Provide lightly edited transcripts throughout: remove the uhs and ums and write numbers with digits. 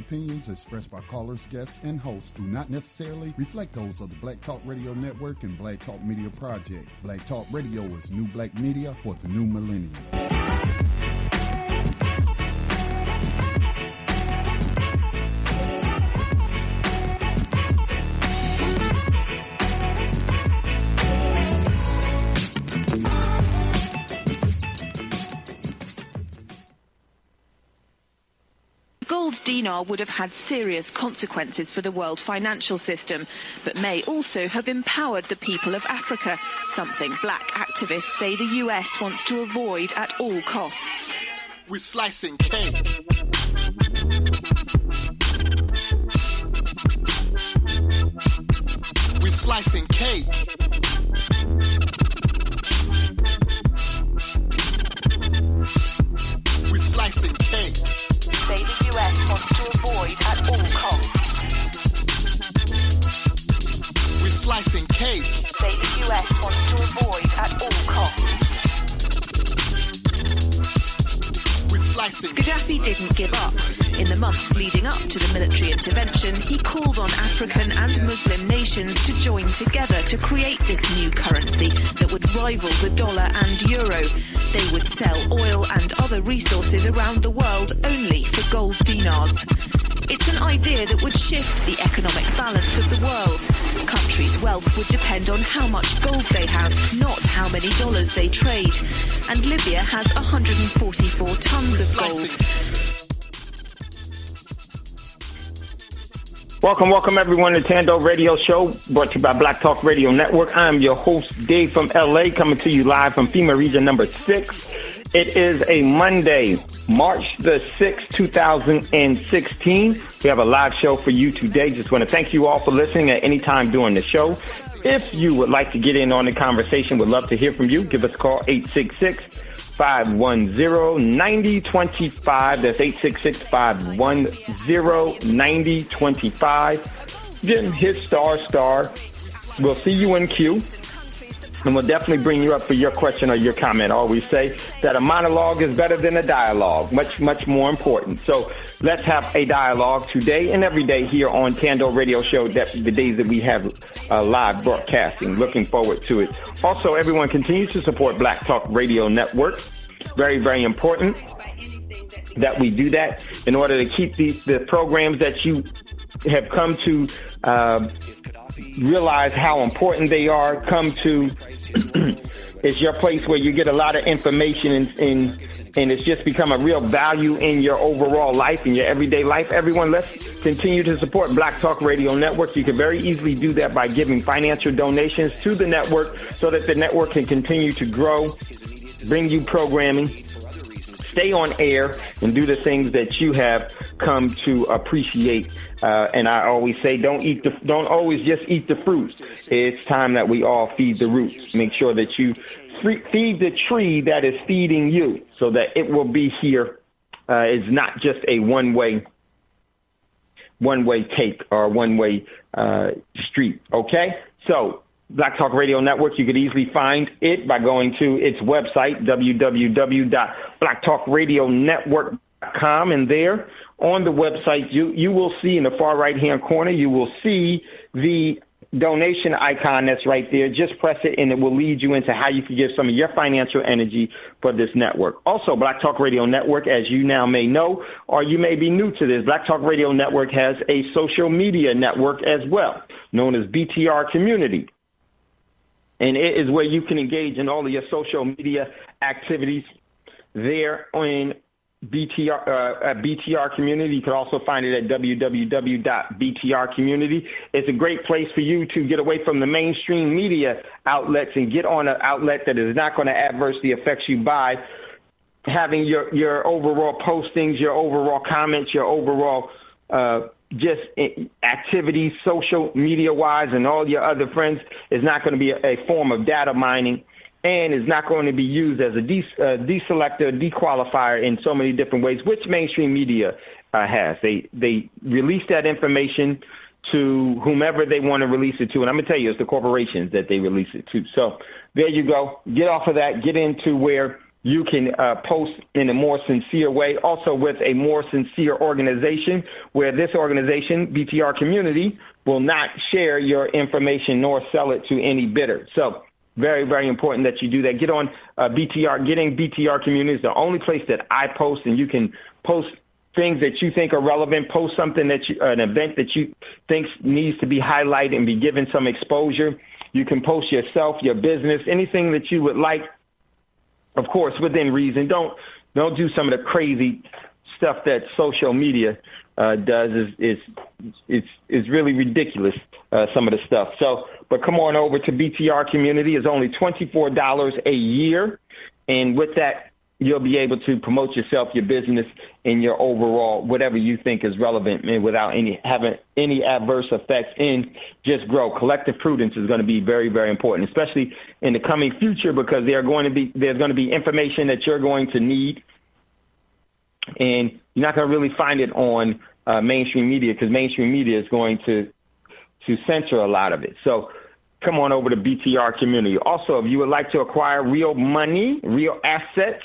opinions expressed by callers, guests, and hosts do not necessarily reflect those of the Black Talk Radio Network and Black Talk Media Project. Black Talk Radio is new black media for the new millennium. Gold dinar would have had serious consequences for the world financial system, but may also have empowered the people of Africa, something black activists say the US wants to avoid at all costs. We're slicing cake. We're slicing cake. We're slicing cake. Say the US wants to avoid at all costs. We're slicing cake. Say the US wants to avoid at all costs. We're slicing. Gaddafi didn't give up. In the months leading up to the military intervention, he called on African and Muslim nations to join together to create this new currency that would rival the dollar and euro. They would sell oil and other resources around the world only for gold dinars. It's an idea that would shift the economic balance of the world. Countries' wealth would depend on how much gold they have, not how many dollars they trade. And Libya has 144 tons of gold. Welcome everyone to Thando Radio Show, brought to you by Black Talk Radio Network. I'm your host, Dave from LA, coming to you live from FEMA Region number 6. It is a Monday, March the 6th, 2016. We have a live show for you today. Just want to thank you all for listening at any time during the show. If you would like to get in on the conversation, we'd love to hear from you. Give us a call, 866-510-9025. That's 866-510-9025. Then hit star. We'll see you in queue. And we'll definitely bring you up for your question or your comment. I always say that a monologue is better than a dialogue. Much, much more important. So let's have a dialogue today and every day here on Thando Radio Show, the days that we have live broadcasting. Looking forward to it. Also, everyone continues to support Black Talk Radio Network. Very, very important that we do that in order to keep the programs that you have come to realize how important they are, come to it's your place where you get a lot of information and it's just become a real value in your overall life, in your everyday life. Everyone, let's continue to support Black Talk Radio Network. You can very easily do that by giving financial donations to the network so that the network can continue to grow, bring you programming, stay on air, and do the things that you have come to appreciate. And I always say, don't always just eat the fruit. It's time that we all feed the roots. Make sure that you feed the tree that is feeding you, so that it will be here. It's not just a one-way take or one-way street. Okay, so Black Talk Radio Network, you could easily find it by going to its website, www.blacktalkradionetwork.com, and there on the website, you will see in the far right-hand corner, you will see the donation icon that's right there. Just press it, and it will lead you into how you can give some of your financial energy for this network. Also, Black Talk Radio Network, as you now may know, or you may be new to this, Black Talk Radio Network has a social media network as well, known as BTR Community. And it is where you can engage in all of your social media activities there in BTR Community. You can also find it at www.btrcommunity. It's a great place for you to get away from the mainstream media outlets and get on an outlet that is not going to adversely affect you by having your overall postings, your overall comments, your overall just activities, social media-wise, and all your other friends. Is not going to be a form of data mining, and is not going to be used as a deselector, dequalifier in so many different ways, which mainstream media has. They release that information to whomever they want to release it to, and I'm going to tell you, it's the corporations that they release it to. So there you go. Get off of that. Get into where you can post in a more sincere way, also with a more sincere organization where this organization, BTR Community, will not share your information nor sell it to any bidder. So very, very important that you do that. Get on BTR. Getting BTR Community is the only place that I post, and you can post things that you think are relevant, post something that an event that you think needs to be highlighted and be given some exposure. You can post yourself, your business, anything that you would like, of course, within reason. Don't do some of the crazy stuff that social media does. Is really ridiculous, some of the stuff. So, but come on over to BTR Community. It's only $24 a year. And with that, you'll be able to promote yourself, your business, and your overall, whatever you think is relevant, and without having any adverse effects, and just grow. Collective prudence is going to be very, very important, especially in the coming future, because there's going to be information that you're going to need, and you're not going to really find it on mainstream media, because mainstream media is going to censor a lot of it. So come on over to BTR Community. Also, if you would like to acquire real money, real assets,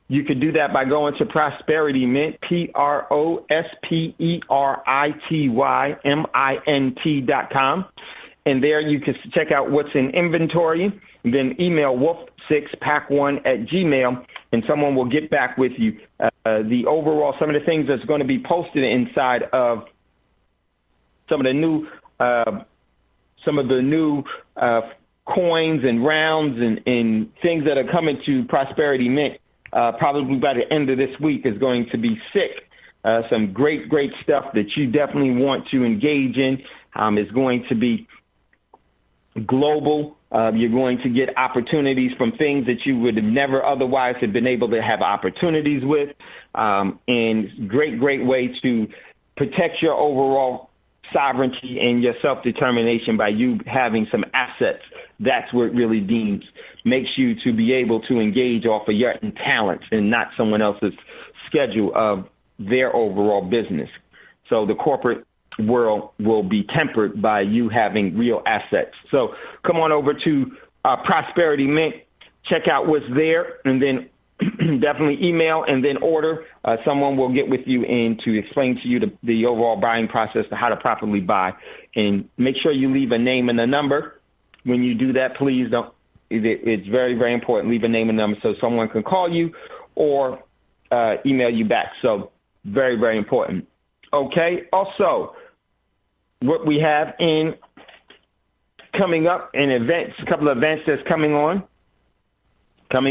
you could do that by going to Prosperity Mint, PROSPERITYMINT.com. And there you can check out what's in inventory. Then email wolf6pack1@gmail, and someone will get back with you. The overall, some of the things that's going to be posted inside of some of the new coins and rounds and things that are coming to Prosperity Mint. Probably by the end of this week is going to be sick. Some great stuff that you definitely want to engage in. Is going to be global. You're going to get opportunities from things that you would have never otherwise have been able to have opportunities with. And great way to protect your overall sovereignty and your self-determination by you having some assets. That's what it really makes you to be able to engage off of your talents and not someone else's schedule of their overall business. So the corporate world will be tempered by you having real assets. So come on over to Prosperity Mint, check out what's there, and then definitely email and then order. Someone will get with you and to explain to you the overall buying process, to how to properly buy. And make sure you leave a name and a number. When you do that, please don't. It's very, very important. Leave a name and number so someone can call you or email you back. So very, very important. Okay. Also, what we have coming up in events, a couple of events that's coming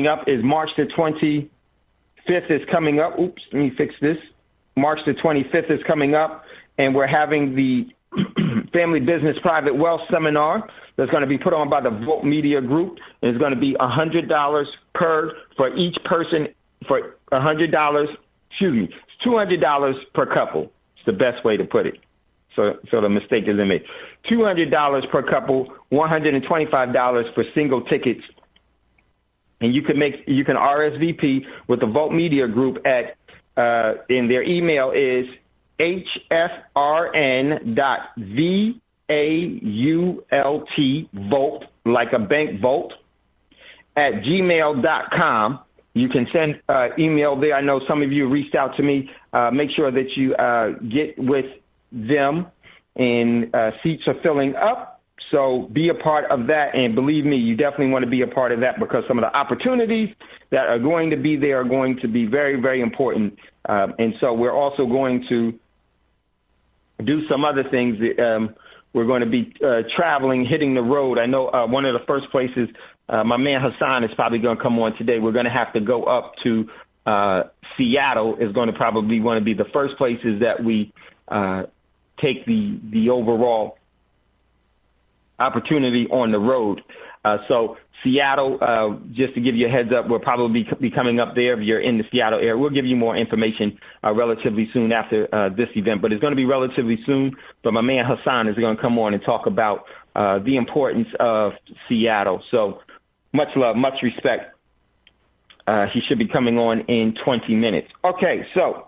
up is March the 25th is coming up. Oops, let me fix this. March the 25th is coming up, and we're having the Family Business Private Wealth Seminar that's going to be put on by the Vote Media Group. And it's going to be $100 for each person, for $100. It's $200 per couple. It's the best way to put it. So the mistake isn't made. $200 per couple, $125 for single tickets. And you can RSVP with the Vote Media Group at, and their email is hfrn.vault, vote, like a bank vote, at gmail.com. You can send email there. I know some of you reached out to me. Make sure that you get with them, and seats are filling up. So be a part of that, and believe me, you definitely want to be a part of that, because some of the opportunities that are going to be there are going to be very, very important. And so we're also going to do some other things. We're going to be traveling, hitting the road. I know one of the first places, my man Hassan is probably going to come on today. We're going to have to go up to Seattle. Is going to probably want to be the first places that we take the overall opportunity on the road. So Seattle, just to give you a heads up, we'll probably be coming up there if you're in the Seattle area. We'll give you more information relatively soon after this event, but it's going to be relatively soon. But my man Hassan is going to come on and talk about the importance of Seattle. So much love, much respect. He should be coming on in 20 minutes. Okay, so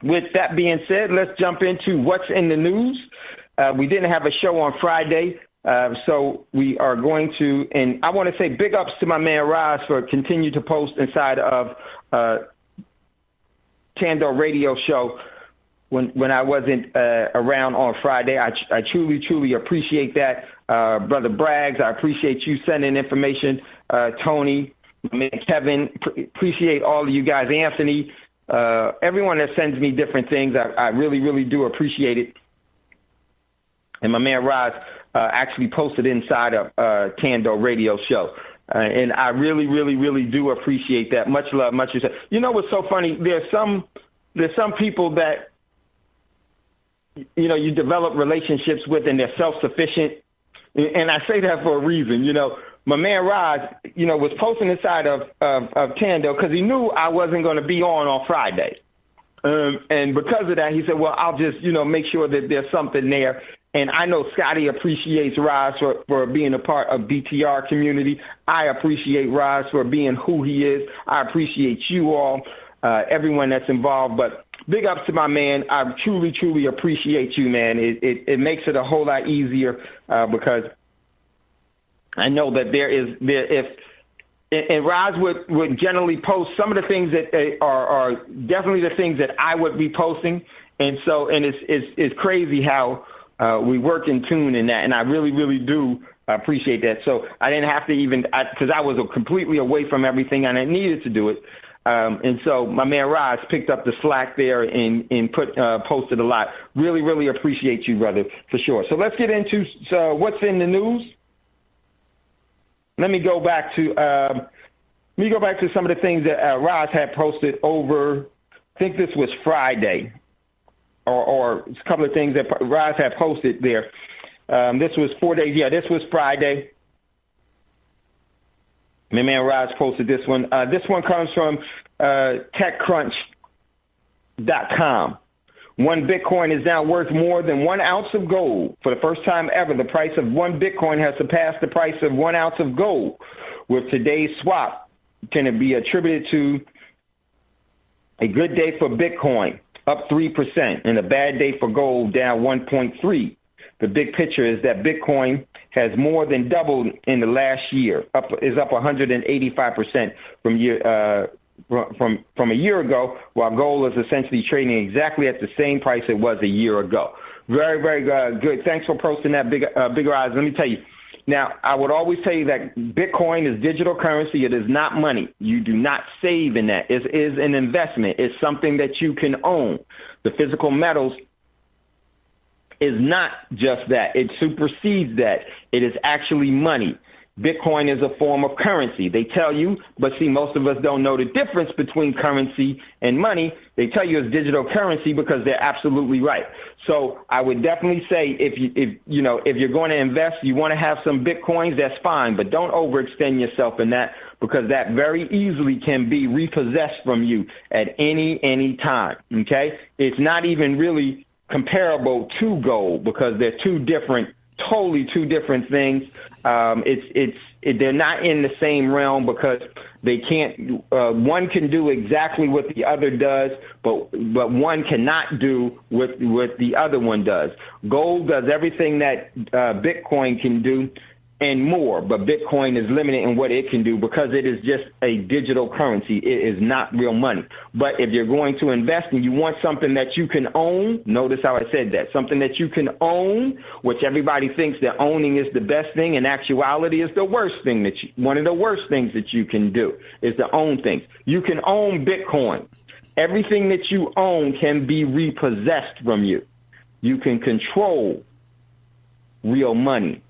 with that being said, let's jump into what's in the news. We didn't have a show on Friday. So we are going to, and I want to say big ups to my man Roz for continue to post inside of Thando radio show when I wasn't around on Friday. I truly, truly appreciate that. Brother Braggs, I appreciate you sending information. Tony, man, Kevin, appreciate all of you guys. Anthony, everyone that sends me different things, I really, really do appreciate it. And my man Roz actually posted inside of Thando radio show. And I really, really, really do appreciate that. Much love, much respect. You know what's so funny? There's some people that, you know, you develop relationships with and they're self-sufficient. And I say that for a reason. You know, my man Roz, you know, was posting inside of Thando because he knew I wasn't going to be on Friday. And because of that, he said, well, I'll just, you know, make sure that there's something there. And I know Scotty appreciates Roz for being a part of BTR community. I appreciate Roz for being who he is. I appreciate you all, everyone that's involved. But big ups to my man. I truly, truly appreciate you, man. It makes it a whole lot easier because I know that and Roz would generally post some of the things that are definitely the things that I would be posting. And so, and it's crazy how we work in tune in that, and I really, really do appreciate that. So I didn't have to because I was completely away from everything, and I needed to do it. And so my man Roz picked up the slack there and posted a lot. Really, really appreciate you, brother, for sure. So let's get into what's in the news. Let me go back to some of the things that Roz had posted over. I think this was Friday. Or a couple of things that Roz had posted there. This was 4 days. Yeah, this was Friday. My man Roz posted this one. This one comes from TechCrunch.com. One Bitcoin is now worth more than 1 ounce of gold. For the first time ever, the price of one Bitcoin has surpassed the price of 1 ounce of gold. With today's swap, can it be attributed to a good day for Bitcoin, up 3%, and a bad day for gold, down 1.3%. The big picture is that Bitcoin has more than doubled in the last year, is up 185% from a year ago, while gold is essentially trading exactly at the same price it was a year ago. Very, very good. Thanks for posting that, Big Eyes. Let me tell you. Now, I would always tell you that Bitcoin is digital currency. It is not money. You do not save in that. It is an investment. It's something that you can own. The physical metals is not just that. It supersedes that. It is actually money. Bitcoin is a form of currency. They tell you, but see, most of us don't know the difference between currency and money. They tell you it's digital currency because they're absolutely right. So I would definitely say if you're going to invest, you want to have some Bitcoins, that's fine, but don't overextend yourself in that because that very easily can be repossessed from you at any time. Okay, it's not even really comparable to gold because they're totally two different things. They're not in the same realm because they can't. One can do exactly what the other does, but one cannot do what the other one does. Gold does everything that Bitcoin can do and more, but Bitcoin is limited in what it can do because it is just a digital currency. It is not real money. But if you're going to invest and you want something that you can own, notice how I said that, something that you can own, which everybody thinks that owning is the best thing, in actuality is the worst thing one of the worst things that you can do is to own things. You can own Bitcoin. Everything that you own can be repossessed from you. You can control real money.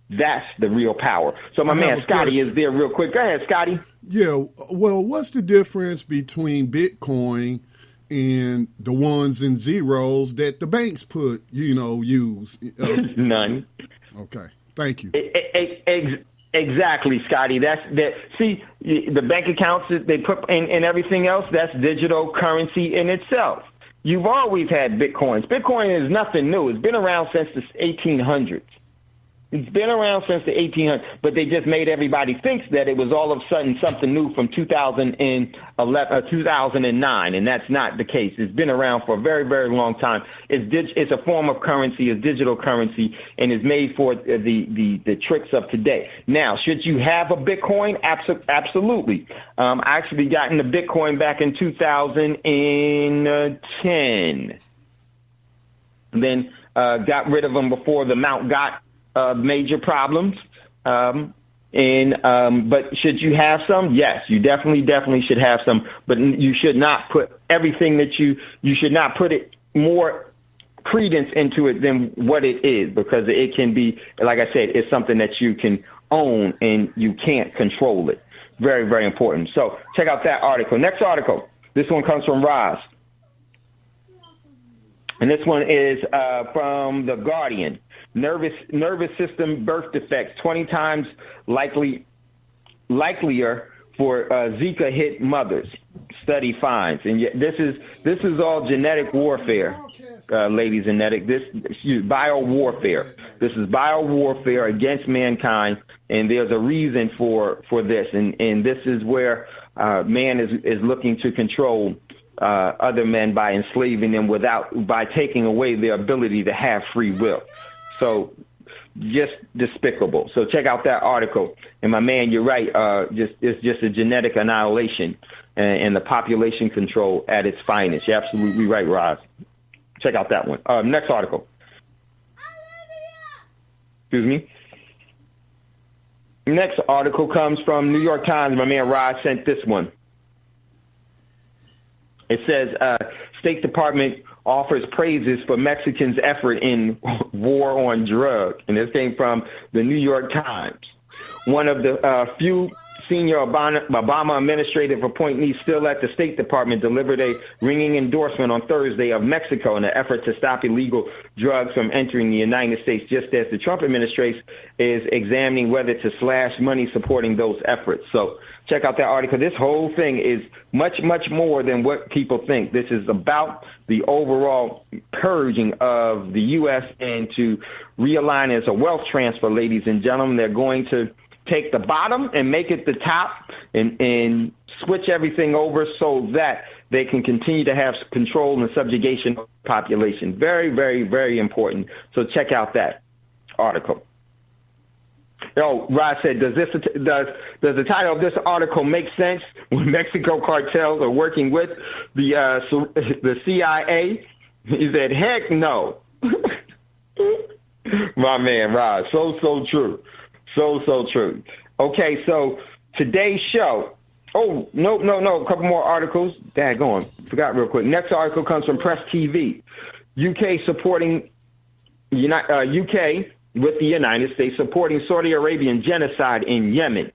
That's the real power. So my man Scotty is there real quick. Go ahead, Scotty. Yeah, well, what's the difference between Bitcoin and the ones and zeros that the banks use? None. Okay, thank you. Exactly, Scotty. See, the bank accounts that they put in and everything else, that's digital currency in itself. You've always had Bitcoins. Bitcoin is nothing new. It's been around since the 1800s. It's been around since the 1800s, but they just made everybody think that it was all of a sudden something new from 2009, and that's not the case. It's been around for a very, very long time. It's a form of currency, it's digital currency, and is made for the tricks of today. Now, should you have a Bitcoin? Absolutely. I actually got into Bitcoin back in 2010. Then got rid of them before the Mount got major problems. But should you have some? Yes, you definitely should have some, but you should not put everything that you should not put it more credence into it than what it is, because it can be, like I said, it's something that you can own and you can't control it. Very, very important. So check out that article. Next article. This one comes from Roz. And this one is from The Guardian. Nervous system birth defects 20 times likelier for Zika hit mothers. Study finds, and this is all genetic warfare, ladies and gentlemen. This bio warfare. This is bio warfare against mankind, and there's a reason for this, and this is where man is looking to control other men by enslaving them by taking away their ability to have free will. So just despicable. So check out that article. And my man, you're right. It's just a genetic annihilation and the population control at its finest. You're absolutely right, Roz. Check out that one. Next article. Excuse me. Next article comes from New York Times. My man Roz sent this one. It says, State Department offers praises for Mexicans' effort in war on drugs. And this came from the New York Times. One of the few senior Obama administrative appointees still at the State Department delivered a ringing endorsement on Thursday of Mexico in an effort to stop illegal drugs from entering the United States, just as the Trump administration is examining whether to slash money supporting those efforts. So check out that article. This whole thing is much, much more than what people think. This is about the overall purging of the U.S. and to realign as a wealth transfer, ladies and gentlemen. They're going to take the bottom and make it the top and switch everything over so that they can continue to have control and subjugation of the population. Very, very, very important. So check out that article. Oh, Rod said, does the title of this article make sense when Mexico cartels are working with the CIA? He said, heck no. My man, Rod, so true. So true. Okay, so today's show. Oh, no, a couple more articles. Daggone, forgot real quick. Next article comes from Press TV. UK supporting UK with the United States supporting Saudi Arabian genocide in Yemen.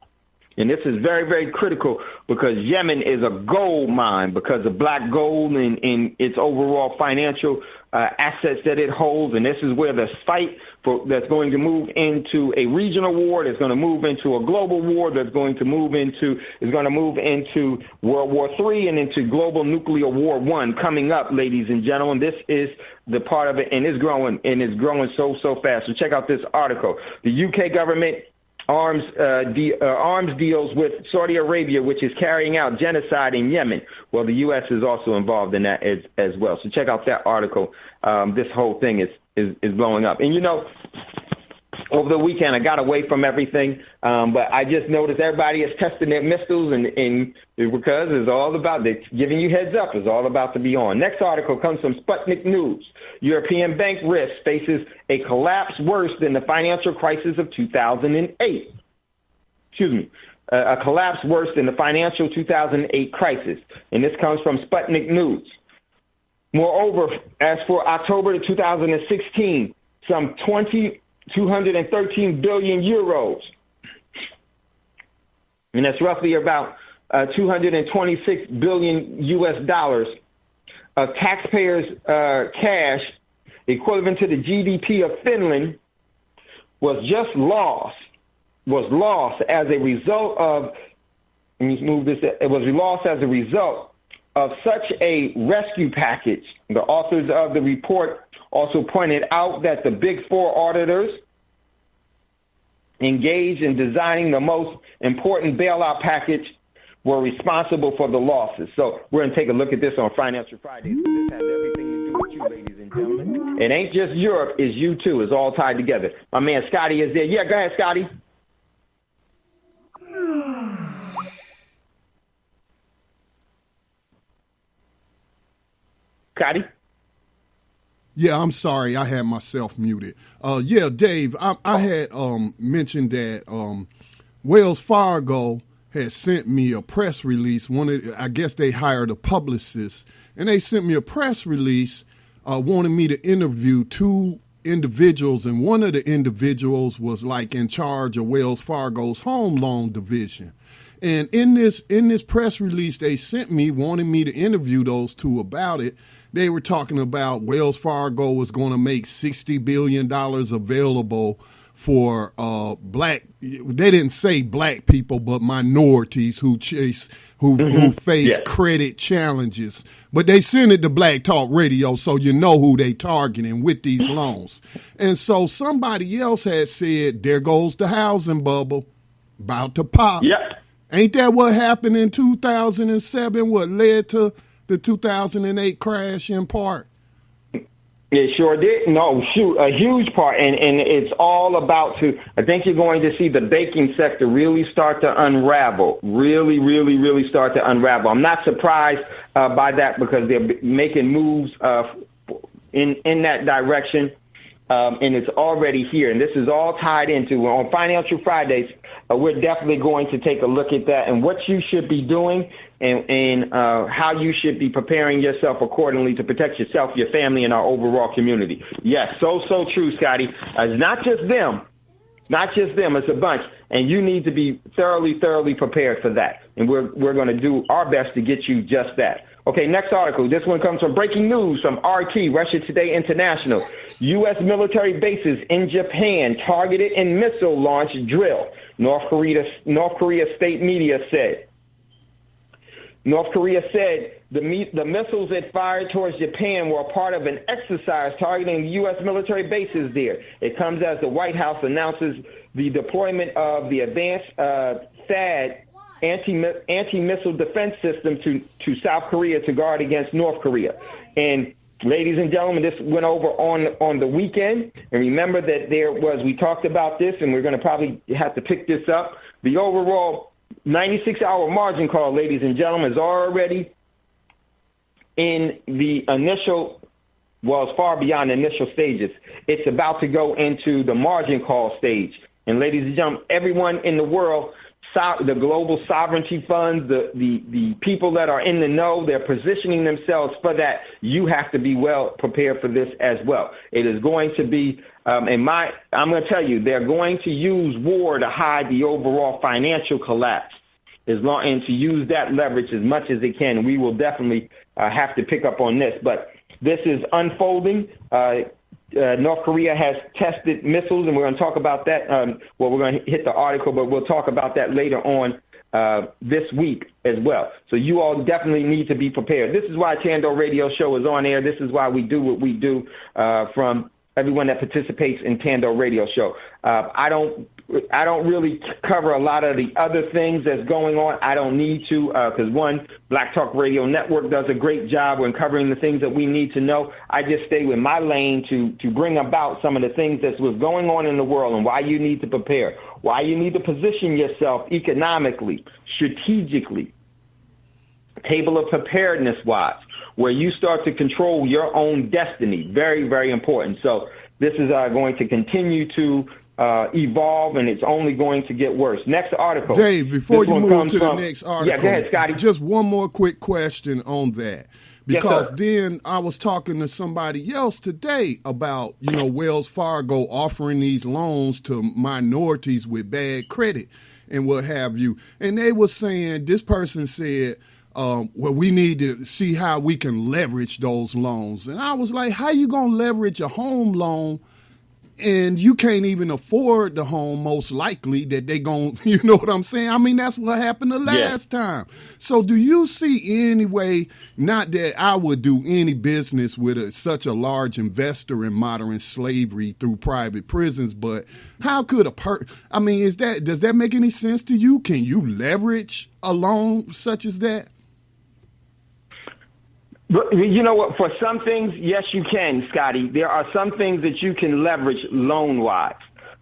And this is very, very critical because Yemen is a gold mine because of black gold and its overall financial assets that it holds. And this is where the fight that's going to move into a regional war, that's going to move into a global war, that's going to move into World War III and into global nuclear war one coming up, ladies and gentlemen. This is the part of it, and it's growing so fast. So check out this article. The UK government arms deals with Saudi Arabia, which is carrying out genocide in Yemen. Well, the U.S. is also involved in that as well. So check out that article. This whole thing is blowing up. And, over the weekend, I got away from everything, but I just noticed everybody is testing their missiles, and because it's all about giving you heads up. It's all about to be on. Next article comes from Sputnik News. European bank risk faces a collapse worse than the financial crisis of 2008. Excuse me. A collapse worse than the financial 2008 crisis. And this comes from Sputnik News. Moreover, as for October 2016, some 213 billion euros. And that's roughly about 226 billion US dollars of taxpayers' cash, equivalent to the GDP of Finland, was lost as a result of, let me move this, it was lost as a result of such a rescue package. The authors of the report also pointed out that the Big Four auditors engaged in designing the most important bailout package were responsible for the losses. So we're going to take a look at this on Financial Fridays. So this has everything to do with you, ladies and gentlemen. It ain't just Europe, it's you too. It's all tied together. My man Scotty is there. Yeah, go ahead, Scotty. Scotty? Yeah, I'm sorry. I had myself muted. Yeah, Dave, I had mentioned that Wells Fargo had sent me a press release. I guess they hired a publicist, and they sent me a press release wanting me to interview two individuals, and one of the individuals was like in charge of Wells Fargo's home loan division. And in this press release they sent me, wanting me to interview those two about it, they were talking about Wells Fargo was going to make $60 billion available for black. They didn't say black people, but minorities who face credit challenges. But they sent it to Black Talk Radio, so you know who they targeting with these loans. And so somebody else had said, there goes the housing bubble, about to pop. Yep. Ain't that what happened in 2007? What led to the 2008 crash in part? It sure did. No, shoot, a huge part. And it's all about I think you're going to see the banking sector really start to unravel, really start to unravel. I'm not surprised by that because they're making moves in that direction. And it's already here. And this is all tied into on Financial Fridays. We're definitely going to take a look at that and what you should be doing and how you should be preparing yourself accordingly to protect yourself, your family, and our overall community. Yes, so true, Scotty. It's not just them. It's a bunch. And you need to be thoroughly prepared for that. And we're going to do our best to get you just that. Okay, next article. This one comes from breaking news from RT, Russia Today International. U.S. military bases in Japan targeted in missile launch drill. North Korea state media said. North Korea said the missiles it fired towards Japan were a part of an exercise targeting U.S. military bases there. It comes as the White House announces the deployment of the advanced THAAD anti-missile defense system to South Korea to guard against North Korea. And ladies and gentlemen, this went over on the weekend. And remember that we talked about this, and we're going to probably have to pick this up. The overall 96-hour margin call, ladies and gentlemen, is already in the initial, well, it's far beyond the initial stages. It's about to go into the margin call stage. And ladies and gentlemen, everyone in the world, the global sovereignty funds, the people that are in the know, they're positioning themselves for that. You have to be well prepared for this as well. It is going to be, I'm going to tell you, they're going to use war to hide the overall financial collapse, and to use that leverage as much as they can. We will definitely have to pick up on this, but this is unfolding. North Korea has tested missiles, and we're going to talk about that. We're going to hit the article, but we'll talk about that later on this week as well. So you all definitely need to be prepared. This is why Thando Radio Show is on air. This is why we do what we do from everyone that participates in Thando Radio Show. I don't really cover a lot of the other things that's going on. I don't need to because, one, Black Talk Radio Network does a great job in covering the things that we need to know. I just stay with my lane to bring about some of the things that's what's going on in the world and why you need to prepare, why you need to position yourself economically, strategically, table of preparedness-wise, where you start to control your own destiny. Very, very important. So this is going to continue to evolve, and it's only going to get worse. Next article. Dave, before you move to the next article, yeah, go ahead, Scotty. Just one more quick question on that. Because yes, then I was talking to somebody else today about, Wells Fargo offering these loans to minorities with bad credit and what have you. And they were saying, this person said, we need to see how we can leverage those loans. And I was like, how you going to leverage a home loan and you can't even afford the home, most likely, that they gon' you know what I'm saying? I mean, that's what happened the last time. So do you see any way, not that I would do any business with such a large investor in modern slavery through private prisons, but how could I mean, does that make any sense to you? Can you leverage a loan such as that? But you know what? For some things, yes, you can, Scotty. There are some things that you can leverage loan-wise.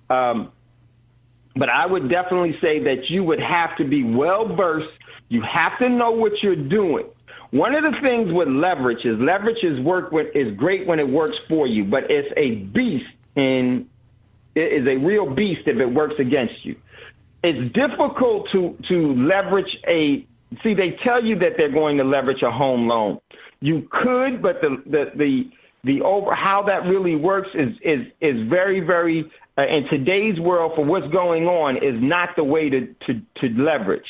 But I would definitely say that you would have to be well-versed. You have to know what you're doing. One of the things with leverage is is great when it works for you, but it's a beast, and it is a real beast if it works against you. It's difficult to leverage see, they tell you that they're going to leverage a home loan. You could, but the over how that really works is very, very in today's world for what's going on is not the way to leverage.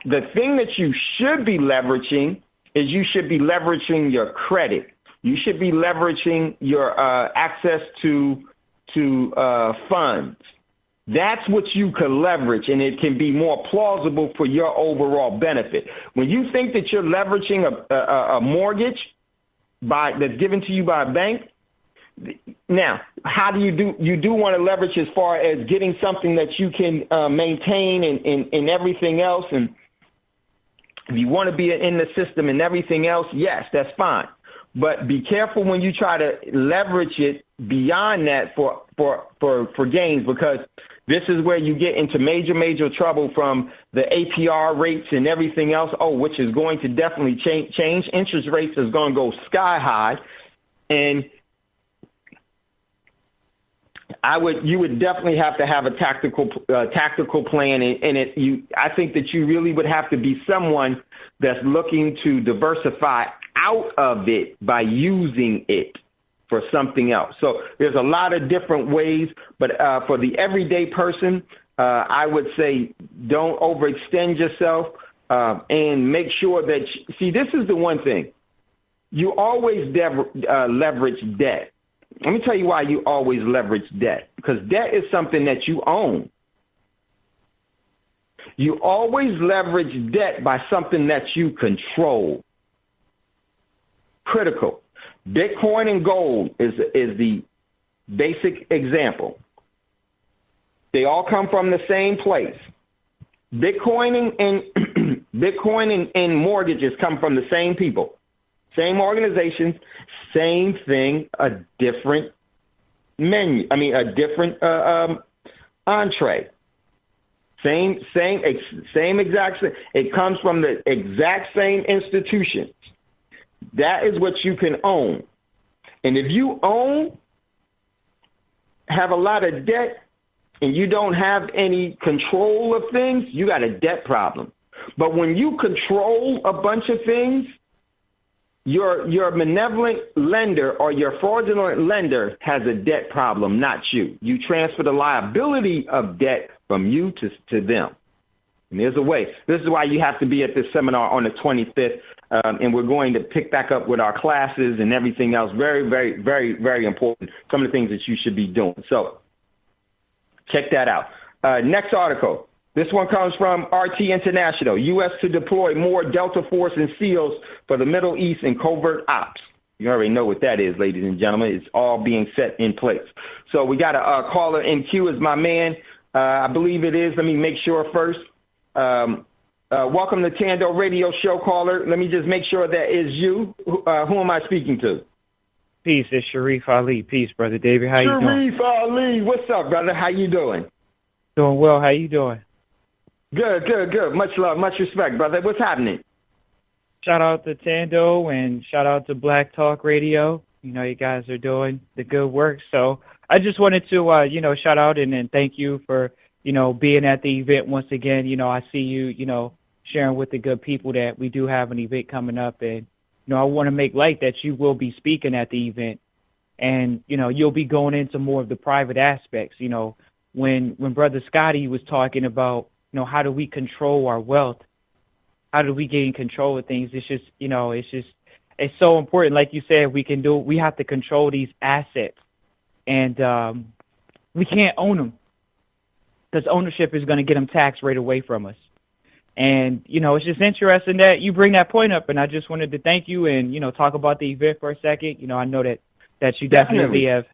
The thing that you should be leveraging is you should be leveraging your credit. You should be leveraging your access to funds. That's what you can leverage, and it can be more plausible for your overall benefit. When you think that you're leveraging a mortgage that's given to you by a bank, now, how do? You do want to leverage as far as getting something that you can maintain and everything else, and if you want to be in the system and everything else, yes, that's fine. But be careful when you try to leverage it beyond that for gains, because this is where you get into major trouble from the APR rates and everything else, which is going to definitely change. Interest rates is going to go sky high. And you would definitely have to have a tactical plan. I think that you really would have to be someone that's looking to diversify out of it by using it for something else. So there's a lot of different ways, but for the everyday person, I would say don't overextend yourself and make sure that, this is the one thing. You always leverage debt. Let me tell you why you always leverage debt, because debt is something that you own. You always leverage debt by something that you control. Critical. Bitcoin and gold is the basic example. They all come from the same place. Bitcoin and mortgages come from the same people, same organizations, same thing, a different menu. I mean, a different entree. Same exact. It comes from the exact same institution. That is what you can own. And if you have a lot of debt, and you don't have any control of things, you got a debt problem. But when you control a bunch of things, your benevolent lender or your fraudulent lender has a debt problem, not you. You transfer the liability of debt from you to them. And there's a way. This is why you have to be at this seminar on the 25th, and we're going to pick back up with our classes and everything else. Very, very, very, very important. Some of the things that you should be doing. So check that out. Next article. This one comes from RT International. U.S. to deploy more Delta Force and SEALs for the Middle East in covert ops. You already know what that is, ladies and gentlemen. It's all being set in place. So we got a caller in queue. Is my man. I believe it is. Let me make sure first. Welcome to Thando Radio Show, caller. Let me just make sure that is you. Who am I speaking to? Peace, it's Sharif Ali. Peace, Brother David. How you doing? Sharif Ali, what's up, brother? How you doing? Doing well. How you doing? Good. Much love, much respect, brother. What's happening? Shout out to Thando and shout out to Black Talk Radio. You know, you guys are doing the good work. So I just wanted to, shout out and thank you for, being at the event once again. I see you, sharing with the good people that we do have an event coming up. And, I want to make light that you will be speaking at the event. And, you'll be going into more of the private aspects. When Brother Scotty was talking about, how do we control our wealth? How do we get in control of things? It's just, it's so important. Like you said, we have to control these assets. And we can't own them because ownership is going to get them taxed right away from us. And, it's just interesting that you bring that point up, and I just wanted to thank you and, talk about the event for a second. I know that you definitely have,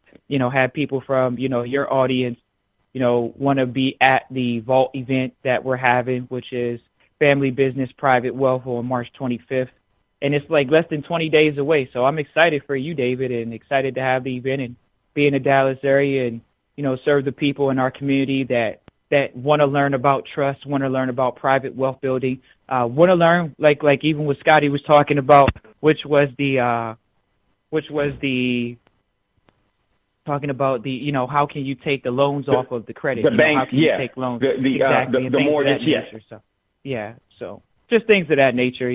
had people from, your audience, want to be at the Vault event that we're having, which is Family Business Private Wealth on March 25th. And it's like less than 20 days away. So I'm excited for you, David, and excited to have the event and be in the Dallas area and, serve the people in our community that want to learn about trust, want to learn about private wealth building, want to learn, like even what Scotty was talking about, talking about how can you take the loans off of the credit? The bank, how can you take loans? The mortgage, yes. So just things of that nature,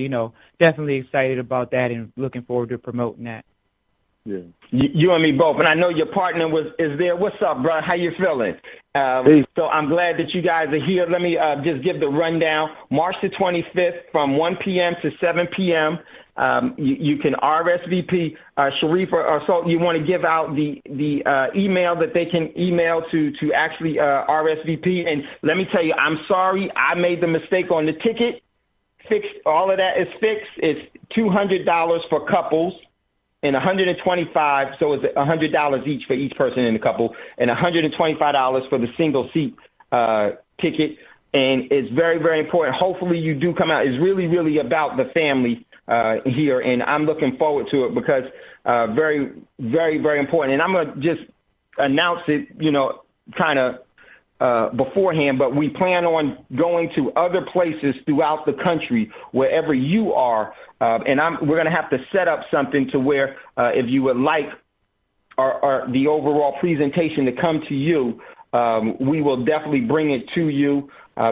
definitely excited about that and looking forward to promoting that. Yeah. You and me both. And I know your partner is there. What's up, bro? How you feeling? So I'm glad that you guys are here. Let me just give the rundown. March the 25th from 1 p.m. to 7 p.m. You can RSVP. Sharif or Salt, you want to give out the email that they can email to actually RSVP. And let me tell you, I'm sorry. I made the mistake on the ticket. Fixed. All of that is fixed. It's $200 for couples. And $125, so it's $100 each for each person in the couple, and $125 for the single seat ticket. And it's very, very important. Hopefully you do come out. It's really, really about the family here, and I'm looking forward to it because very, very, very important. And I'm going to just announce it, kind of beforehand, but we plan on going to other places throughout the country, wherever you are. And we're going to have to set up something to where if you would like the overall presentation to come to you, we will definitely bring it to you,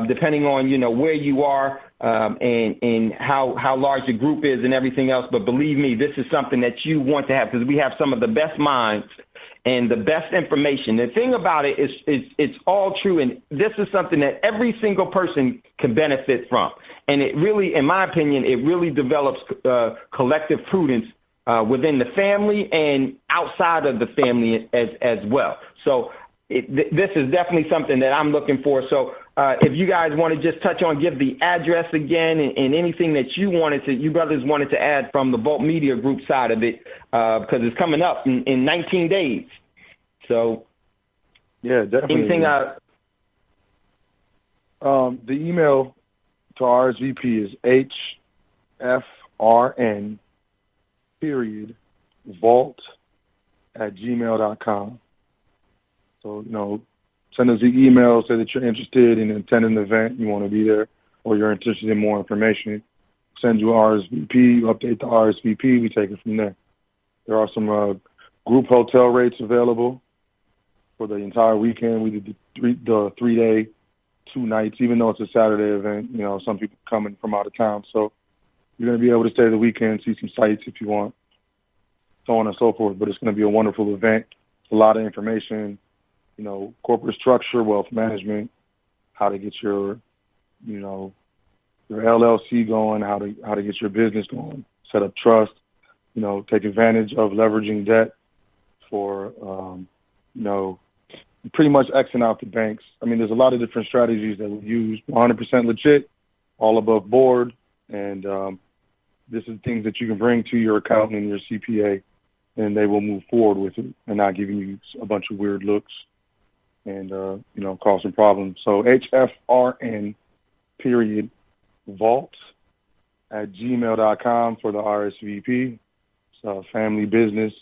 depending on, where you are and how large the group is and everything else. But believe me, this is something that you want to have because we have some of the best minds and the best information. The thing about it is it's all true, and this is something that every single person can benefit from. And it really, in my opinion, it really develops collective prudence within the family and outside of the family as well. So this is definitely something that I'm looking for. So if you guys want to just touch on, give the address again and anything that you brothers wanted to add from the Vault Media Group side of it, because it's coming up in 19 days. So yeah, definitely. Anything? The email to RSVP is hfrn.vault@gmail.com. So, send us the email, say that you're interested in attending the event, you want to be there, or you're interested in more information. Send you RSVP, you update the RSVP, we take it from there. There are some group hotel rates available for the entire weekend. We did the 3-day, 2 nights, even though it's a Saturday event. Some people coming from out of town. So you're going to be able to stay the weekend, see some sights if you want, so on and so forth. But it's going to be a wonderful event. A lot of information, corporate structure, wealth management, how to get your LLC going, how to get your business going, set up trust, take advantage of leveraging debt for, pretty much Xing out the banks. I mean, there's a lot of different strategies that we use, 100% legit, all above board, and this is things that you can bring to your accountant and your CPA, and they will move forward with it and not giving you a bunch of weird looks and, cause some problems. So hfrn.vault@gmail.com for the RSVP. It's family business,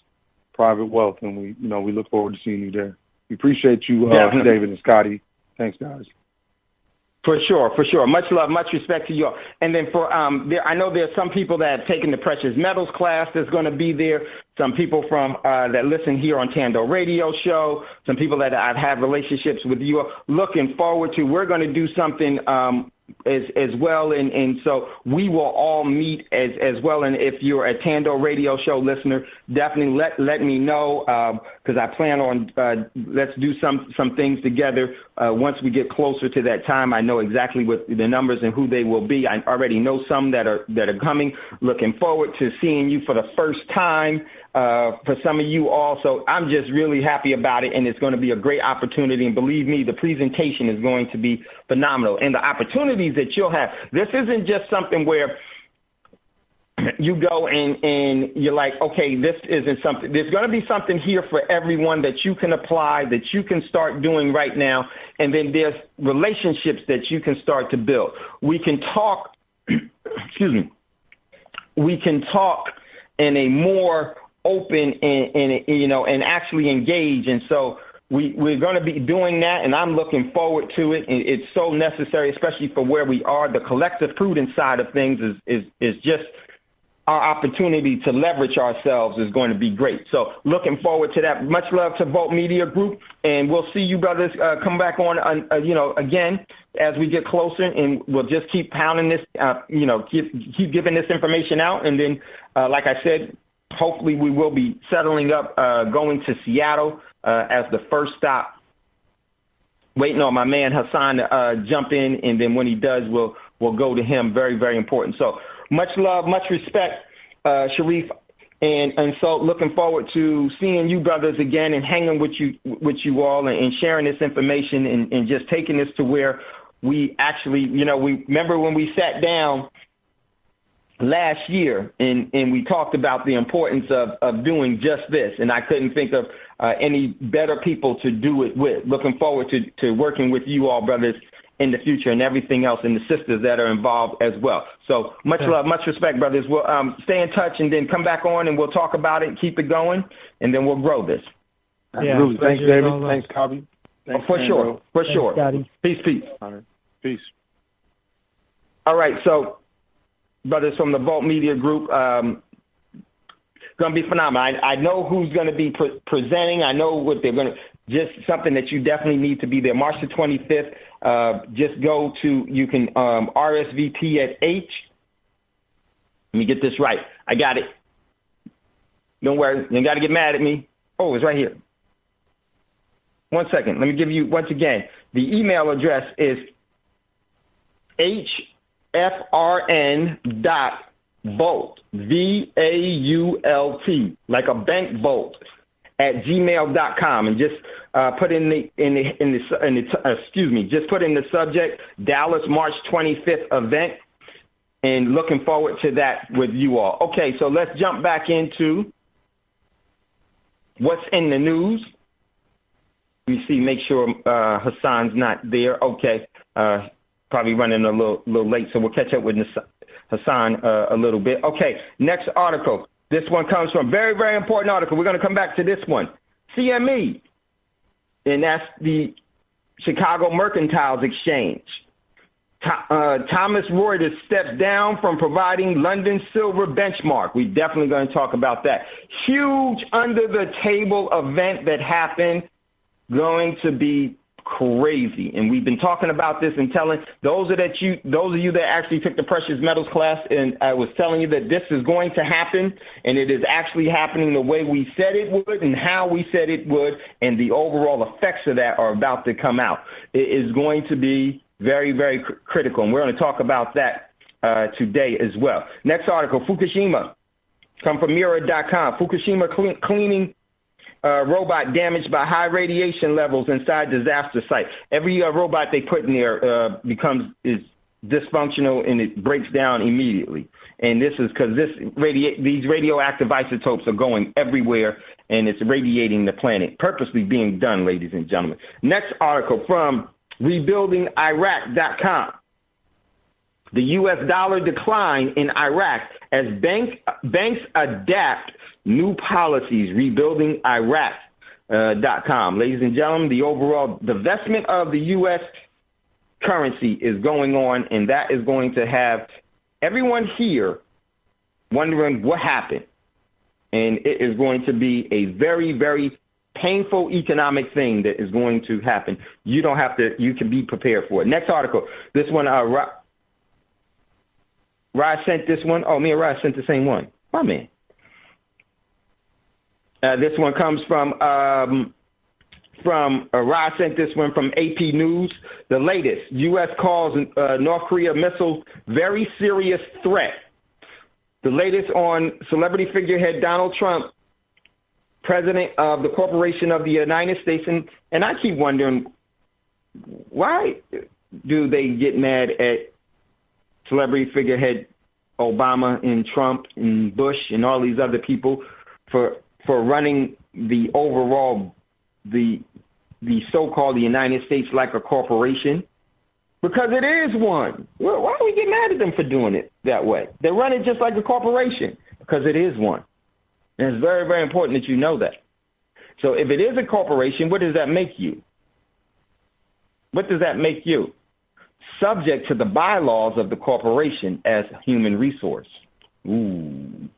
private wealth, and we look forward to seeing you there. We appreciate you, David and Scotty. Thanks, guys. For sure. Much love, much respect to you all. And then I know there's some people that have taken the precious metals class that's going to be there. Some people from that listen here on Thando Radio Show. Some people that I've had relationships with you. Looking forward to. We're going to do something as well, and so we will all meet as well. And if you're a Thando Radio Show listener, definitely let me know because I plan on let's do some things together once we get closer to that time. I know exactly what the numbers and who they will be. I already know some that are coming. Looking forward to seeing you for the first time for some of you all. So I'm just really happy about it, and it's going to be a great opportunity. And believe me, the presentation is going to be phenomenal. And the opportunities that you'll have, this isn't just something where you go and you're like, okay, this isn't something. There's going to be something here for everyone that you can apply, that you can start doing right now. And then there's relationships that you can start to build. We can talk, excuse me, we can talk in a more open and actually engage. And so we're going to be doing that, and I'm looking forward to it. It's so necessary, especially for where we are. The collective prudence side of things is just our opportunity to leverage ourselves is going to be great. So looking forward to that. Much love to Volt Media Group, and we'll see you brothers come back on, again, as we get closer, and we'll just keep pounding this, keep giving this information out. And then, like I said, hopefully we will be settling up, going to Seattle as the first stop, waiting on my man Hassan to jump in, and then when he does, we'll go to him. Very, very important. So much love, much respect, Sharif, and so looking forward to seeing you brothers again and hanging with you all and sharing this information and just taking this to where we actually, we remember when we sat down last year and we talked about the importance of doing just this, and I couldn't think of any better people to do it with. Looking forward to working with you all, brothers, in the future, and everything else, and the sisters that are involved as well. So much love, much respect, brothers. We'll stay in touch and then come back on and we'll talk about it and keep it going, and then we'll grow this. Absolutely. Thanks, David. Thanks, Cobby. For sure. For sure. Scotty. Peace, peace. All right. Peace. All right, so brothers from the Volt Media Group, going to be phenomenal. I know who's going to be presenting. I know what they're going to. Just something that you definitely need to be there. March the 25th. Just go to, you can RSVP at H. Let me get this right. I got it. Don't worry. You got to get mad at me. Oh, it's right here. 1 second. Let me give you, once again, the email address is hfrn.vault, VAULT, like a bank vault, at gmail.com, and just put just put in the subject Dallas March 25th event, and looking forward to that with you all. Okay, so let's jump back into what's in the news. Let me see, make sure Hassan's not there. Okay, probably running a little late, so we'll catch up with Hassan a little bit. Okay, next article. This one comes from a very, very important article. We're going to come back to this one. CME, and that's the Chicago Mercantiles Exchange. Thomas Reuters steps down from providing London silver benchmark. We're definitely going to talk about that. Huge under-the-table event that happened, going to be crazy. And we've been talking about this and telling those of you that actually took the precious metals class, and I was telling you that this is going to happen, and it is actually happening the way we said it would and how we said it would, and the overall effects of that are about to come out. It is going to be very, very critical, and we're going to talk about that today as well. Next article, Fukushima, come from Mirror.com. Fukushima cleaning robot damaged by high radiation levels inside disaster site. Every robot they put in there is dysfunctional, and it breaks down immediately. And this is because these radioactive isotopes are going everywhere, and it's radiating the planet. Purposely being done, ladies and gentlemen. Next article from rebuildingiraq.com. The U.S. dollar decline in Iraq as banks adapt new policies, rebuildingiraq.com. Ladies and gentlemen, the overall divestment of the U.S. currency is going on, and that is going to have everyone here wondering what happened. And it is going to be a very, very painful economic thing that is going to happen. You can be prepared for it. Next article. This one, Raj sent this one. Oh, me and Raj sent the same one. My man. This one comes from Raj sent this one from AP News. The latest, U.S. calls North Korea missile very serious threat. The latest on celebrity figurehead Donald Trump president of the Corporation of the United States. And I keep wondering, why do they get mad at celebrity figurehead Obama and Trump and Bush and all these other people for running the overall, the so-called the United States like a corporation? Because it is one. Well, why do we get mad at them for doing it that way? They run it just like a corporation because it is one. And it's very, very important that you know that. So if it is a corporation, what does that make you? What does that make you? Subject to the bylaws of the corporation as human resource. Ooh.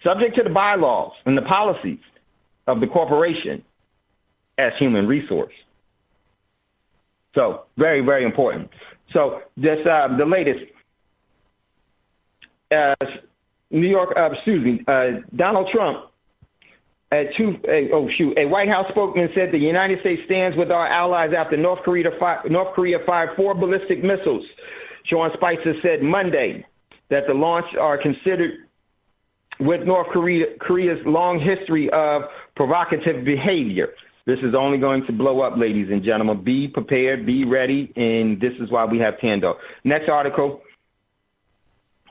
Subject to the bylaws and the policies of the corporation as human resource. So very, very important. So this the latest Donald Trump a White House spokesman said the United States stands with our allies after North Korea fired 4 ballistic missiles. Sean Spicer said Monday that the launch are considered with North Korea's long history of provocative behavior. This is only going to blow up, ladies and gentlemen. Be prepared, be ready, and this is why we have Thando. Next article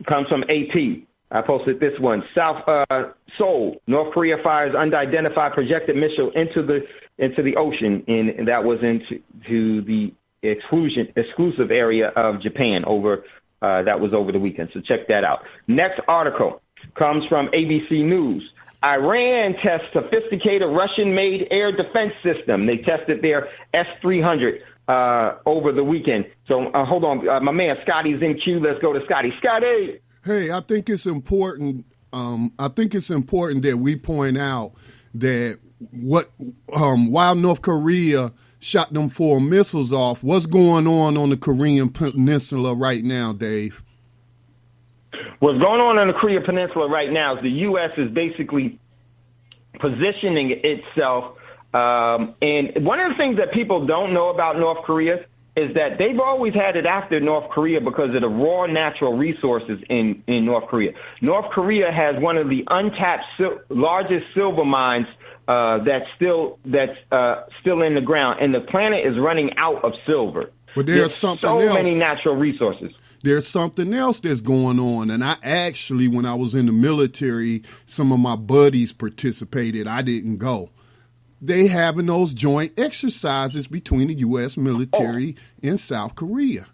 comes from AP. I posted this one. Seoul, North Korea fires unidentified projected missile into the ocean, and that was into the exclusive area of Japan that was over the weekend. So check that out. Next article comes from ABC News. Iran tests sophisticated Russian-made air defense system. They tested their S-300 over the weekend. So hold on, my man Scotty's in queue. Let's go to Scotty. Scotty. Hey, I think it's important. That we point out that while North Korea shot them 4 missiles off, what's going on the Korean Peninsula right now, Dave? What's going on the Korean Peninsula right now is the U.S. is basically positioning itself. And one of the things that people don't know about North Korea is that they've always had it after North Korea because of the raw natural resources in North Korea. North Korea has one of the untapped largest silver mines that's still in the ground, and the planet is running out of silver. But there's something else. So many natural resources. There's something else that's going on. And I actually, when I was in the military, some of my buddies participated. I didn't go. They having those joint exercises between the U.S. military and South Korea.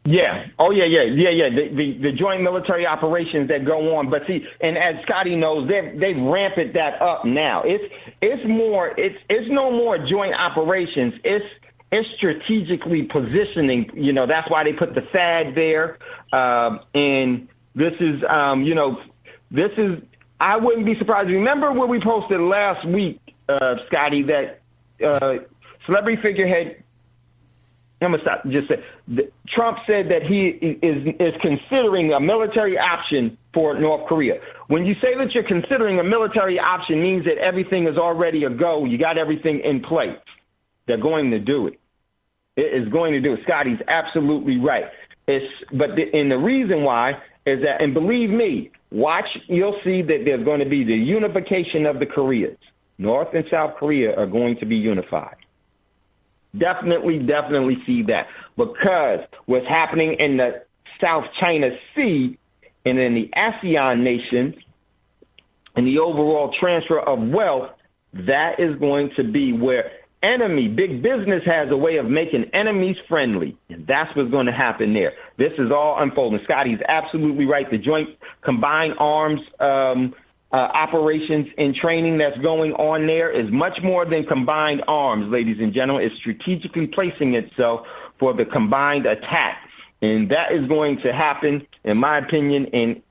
Yeah. Oh, yeah. The joint military operations that go on. But see, and as Scotty knows, they've ramped that up now. It's no more joint operations. It's strategically positioning. You know, that's why they put the THAAD there. And this is, I wouldn't be surprised. Remember what we posted last week, Scotty, that celebrity figurehead, I'm going to stop. Just say, Trump said that he is considering a military option for North Korea. When you say that you're considering a military option, means that everything is already a go. You got everything in place. They're going to do it. It is going to do it. Scotty's absolutely right. And the reason why is that, and believe me, you'll see that there's going to be the unification of the Koreas. North and South Korea are going to be unified. Definitely see that. Because what's happening in the South China Sea and in the ASEAN nations and the overall transfer of wealth, that is going to be where big business has a way of making enemies friendly. And that's what's going to happen there. This is all unfolding. Scotty's absolutely right. The joint combined arms operations and training that's going on there is much more than combined arms, ladies and gentlemen. It's strategically placing itself for the combined attack. And that is going to happen, in my opinion, and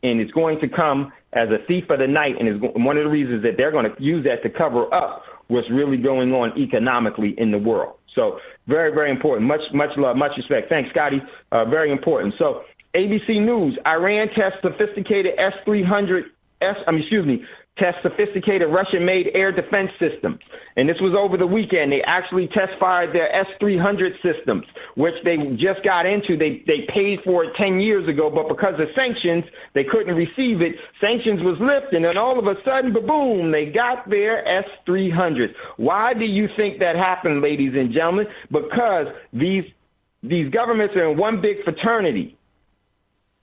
it's going to come as a thief of the night. And it's one of the reasons that they're going to use that to cover up what's really going on economically in the world. So very, very important. Much love, much respect. Thanks, Scotty. Very important. So ABC News, Iran tests sophisticated test sophisticated Russian-made air defense systems. And this was over the weekend. They actually test-fired their S-300 systems, which they just got into. They paid for it 10 years ago, but because of sanctions, they couldn't receive it. Sanctions was lifted, and all of a sudden, boom, they got their S-300s. Why do you think that happened, ladies and gentlemen? Because these governments are in one big fraternity.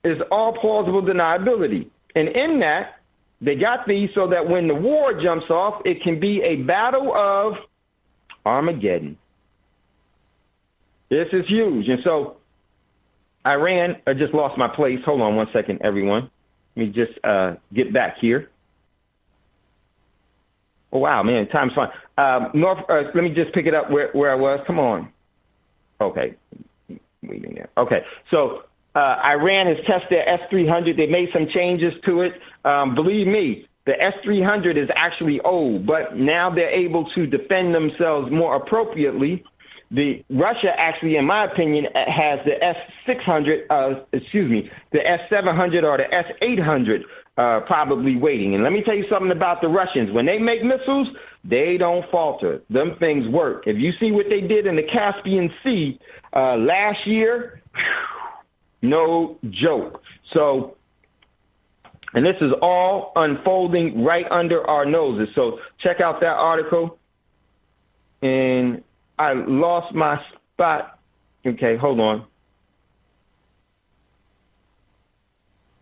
It's all plausible deniability. And in that, they got these so that when the war jumps off, it can be a battle of Armageddon. This is huge. And so Iran, I just lost my place. Hold on one second, everyone. Let me just get back here. Oh, wow, man, time's fine. Let me just pick it up where I was. Come on. Okay. Waiting there. Okay, so Iran has tested their S-300. They made some changes to it. Believe me, the S-300 is actually old, but now they're able to defend themselves more appropriately. Russia actually, in my opinion, has the S-600, the S-700 or the S-800 probably waiting. And let me tell you something about the Russians. When they make missiles, they don't falter. Them things work. If you see what they did in the Caspian Sea last year, no joke. So, and this is all unfolding right under our noses. So check out that article. And I lost my spot. Okay, hold on.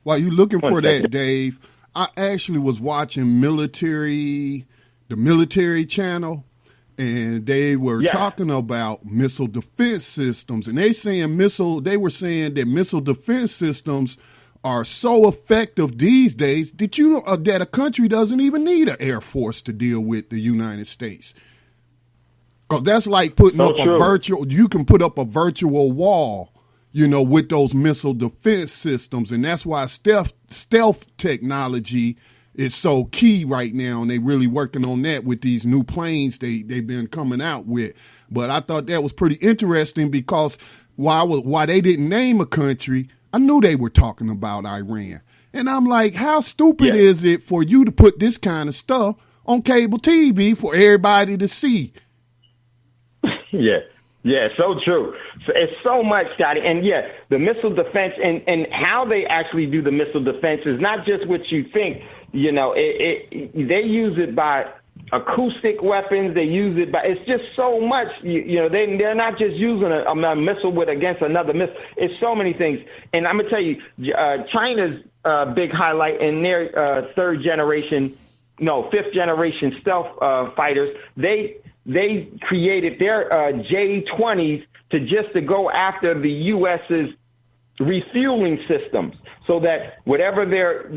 While you're looking for that, Dave, I actually was watching the military channel, and they were talking about missile defense systems, and they were saying that missile defense systems are so effective these days that a country doesn't even need an air force to deal with the United States. Because that's like putting up you can put up a virtual wall, with those missile defense systems, and that's why stealth technology is so key right now, and they really working on that with these new planes they've been coming out with. But I thought that was pretty interesting because why they didn't name a country, I knew they were talking about Iran. And I'm like, how stupid is it for you to put this kind of stuff on cable TV for everybody to see? Yeah, so true. So it's so much, Scotty. And the missile defense and how they actually do the missile defense is not just what you think. They use it by acoustic weapons. They use it by, it's just so much, they're not just using a missile against another missile. It's so many things. And I'm going to tell you, China's big highlight in their fifth generation stealth fighters, they created their J-20s to go after the U.S.'s refueling systems, so that whatever their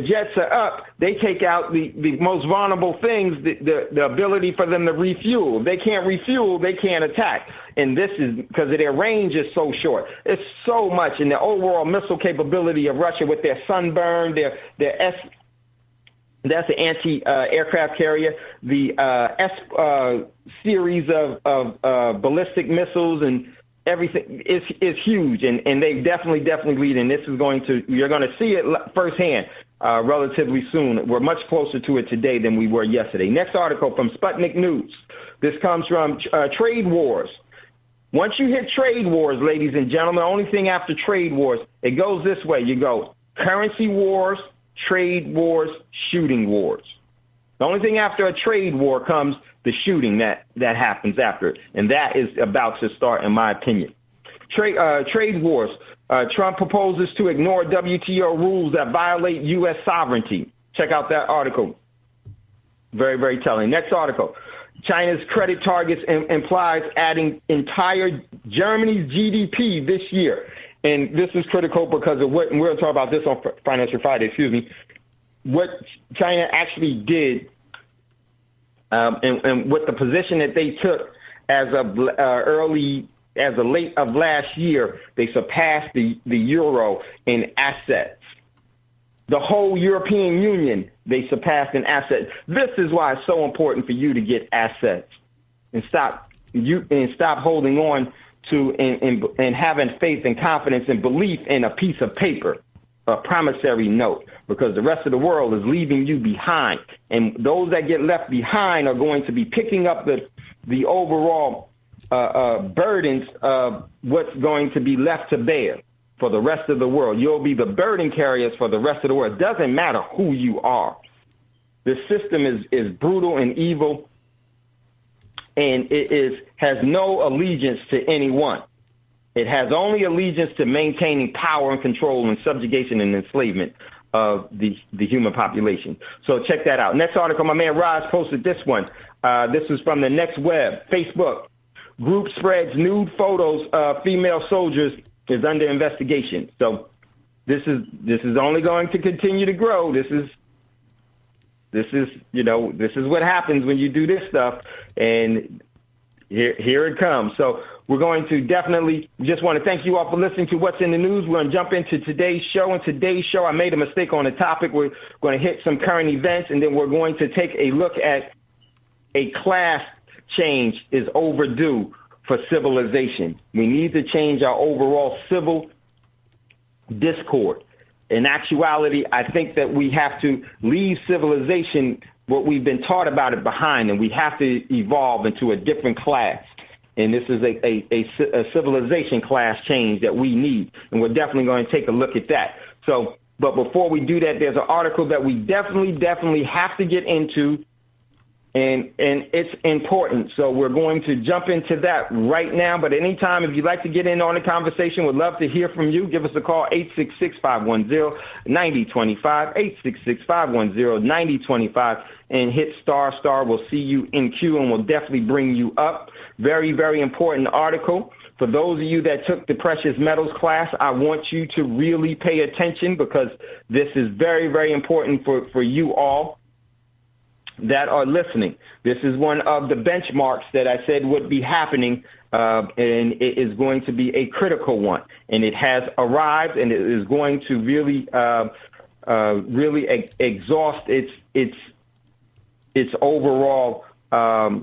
jets are up, they take out the most vulnerable things, the ability for them to refuel. If they can't refuel, they can't attack. And this is because their range is so short. It's so much. And the overall missile capability of Russia with their Sunburn, that's the anti-aircraft carrier, the series of ballistic missiles and everything is huge, and they definitely lead. And this is you're going to see it firsthand relatively soon. We're much closer to it today than we were yesterday. Next article from Sputnik News. This comes from trade wars. Once you hit trade wars, ladies and gentlemen, the only thing after trade wars, it goes this way. You go currency wars, trade wars, shooting wars. The only thing after a trade war comes the shooting that happens after it, and that is about to start, in my opinion. Trade wars. Trump proposes to ignore WTO rules that violate U.S. sovereignty. Check out that article. Very, very telling. Next article. China's credit targets implies adding entire Germany's GDP this year. And this is critical because of what, and we're going to talk about this on Financial Friday, what China actually did and what the position that they took as of late of last year. They surpassed the euro in assets. The whole European Union, they surpassed in assets. This is why it's so important for you to get assets and stop holding on to and having faith and confidence and belief in a piece of paper, a promissory note. because the rest of the world is leaving you behind. And those that get left behind are going to be picking up the overall burdens of what's going to be left to bear for the rest of the world. You'll be the burden carriers for the rest of the world. It doesn't matter who you are. The system is brutal and evil, and it has no allegiance to anyone. It has only allegiance to maintaining power and control and subjugation and enslavement of the human population. So check that out. Next article, my man Roz posted this one. This is from the Next Web, Facebook. Group spreads nude photos of female soldiers is under investigation. So this is only going to continue to grow. This is what happens when you do this stuff, and here it comes. So we're going to definitely just want to thank you all for listening to What's in the News. We're going to jump into today's show. And today's show, I made a mistake on the topic. We're going to hit some current events, and then we're going to take a look at a class change is overdue for civilization. We need to change our overall civil discord. In actuality, I think that we have to leave civilization, what we've been taught about it, behind, and we have to evolve into a different class. And this is a civilization class change that we need, and we're definitely going to take a look at that. So, but before we do that, there's an article that we definitely have to get into, and it's important. So we're going to jump into that right now. But anytime, if you'd like to get in on the conversation, we'd love to hear from you. Give us a call, 866-510-9025, 866-510-9025, and hit star. We'll see you in queue, and we'll definitely bring you up. Very, very important article. For those of you that took the precious metals class, I want you to really pay attention, because this is very, very important for you all that are listening. This is one of the benchmarks that I said would be happening, and it is going to be a critical one. And it has arrived, and it is going to really exhaust its overall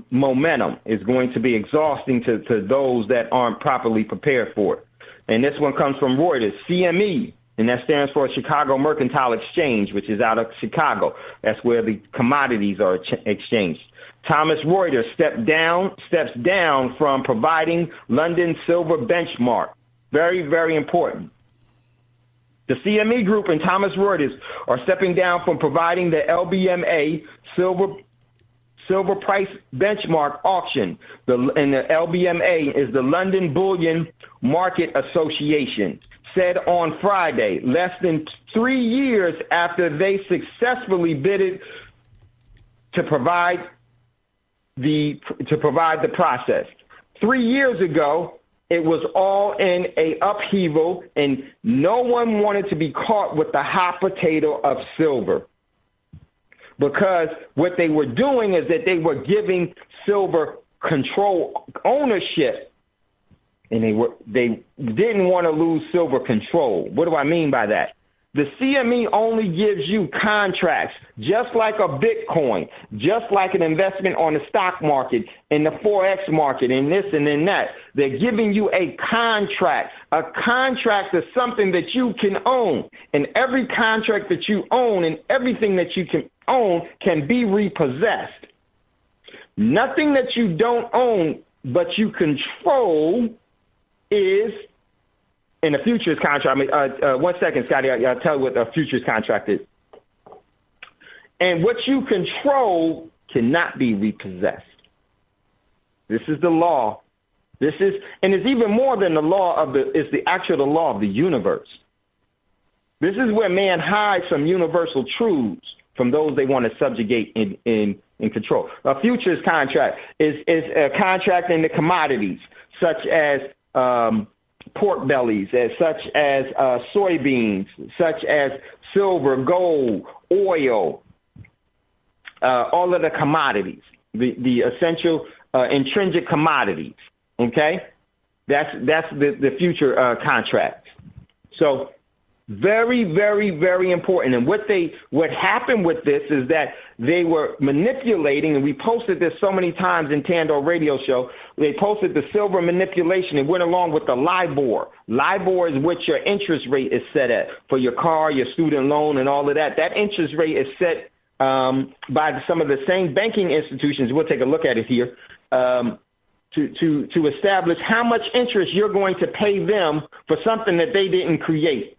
momentum. Is going to be exhausting to those that aren't properly prepared for it. And this one comes from Reuters, CME. And that stands for Chicago Mercantile Exchange, which is out of Chicago. That's where the commodities are exchanged. Thomas Reuters steps down from providing London silver benchmark. Very, very important. The CME Group and Thomas Reuters are stepping down from providing the LBMA silver price benchmark auction. And the LBMA is the London Bullion Market Association. Said on Friday, less than 3 years after they successfully bidded to provide the process. 3 years ago, it was all in a upheaval, and no one wanted to be caught with the hot potato of silver, because what they were doing is that they were giving silver control ownership. And they didn't want to lose silver control. What do I mean by that? The CME only gives you contracts, just like a Bitcoin, just like an investment on the stock market and the Forex market and this and then that. They're giving you a contract. A contract is something that you can own. And every contract that you own and everything that you can own can be repossessed. Nothing that you don't own but you control is in a futures contract. 1 second, Scotty. I'll tell you what a futures contract is. And what you control cannot be repossessed. This is the law. And it's even more than the law it's the law of the universe. This is where man hides some universal truths from those they want to subjugate in control. A futures contract is a contract in the commodities, such as pork bellies, such as soybeans, such as silver, gold, oil, all of the commodities, the essential intrinsic commodities. Okay, that's the future contract. So very, very, very important. And what happened with this is that they were manipulating, and we posted this so many times in Thando Radio Show. They posted the silver manipulation. It went along with the LIBOR. LIBOR is what your interest rate is set at for your car, your student loan, and all of that. That interest rate is set by some of the same banking institutions. We'll take a look at it here. To establish how much interest you're going to pay them for something that they didn't create.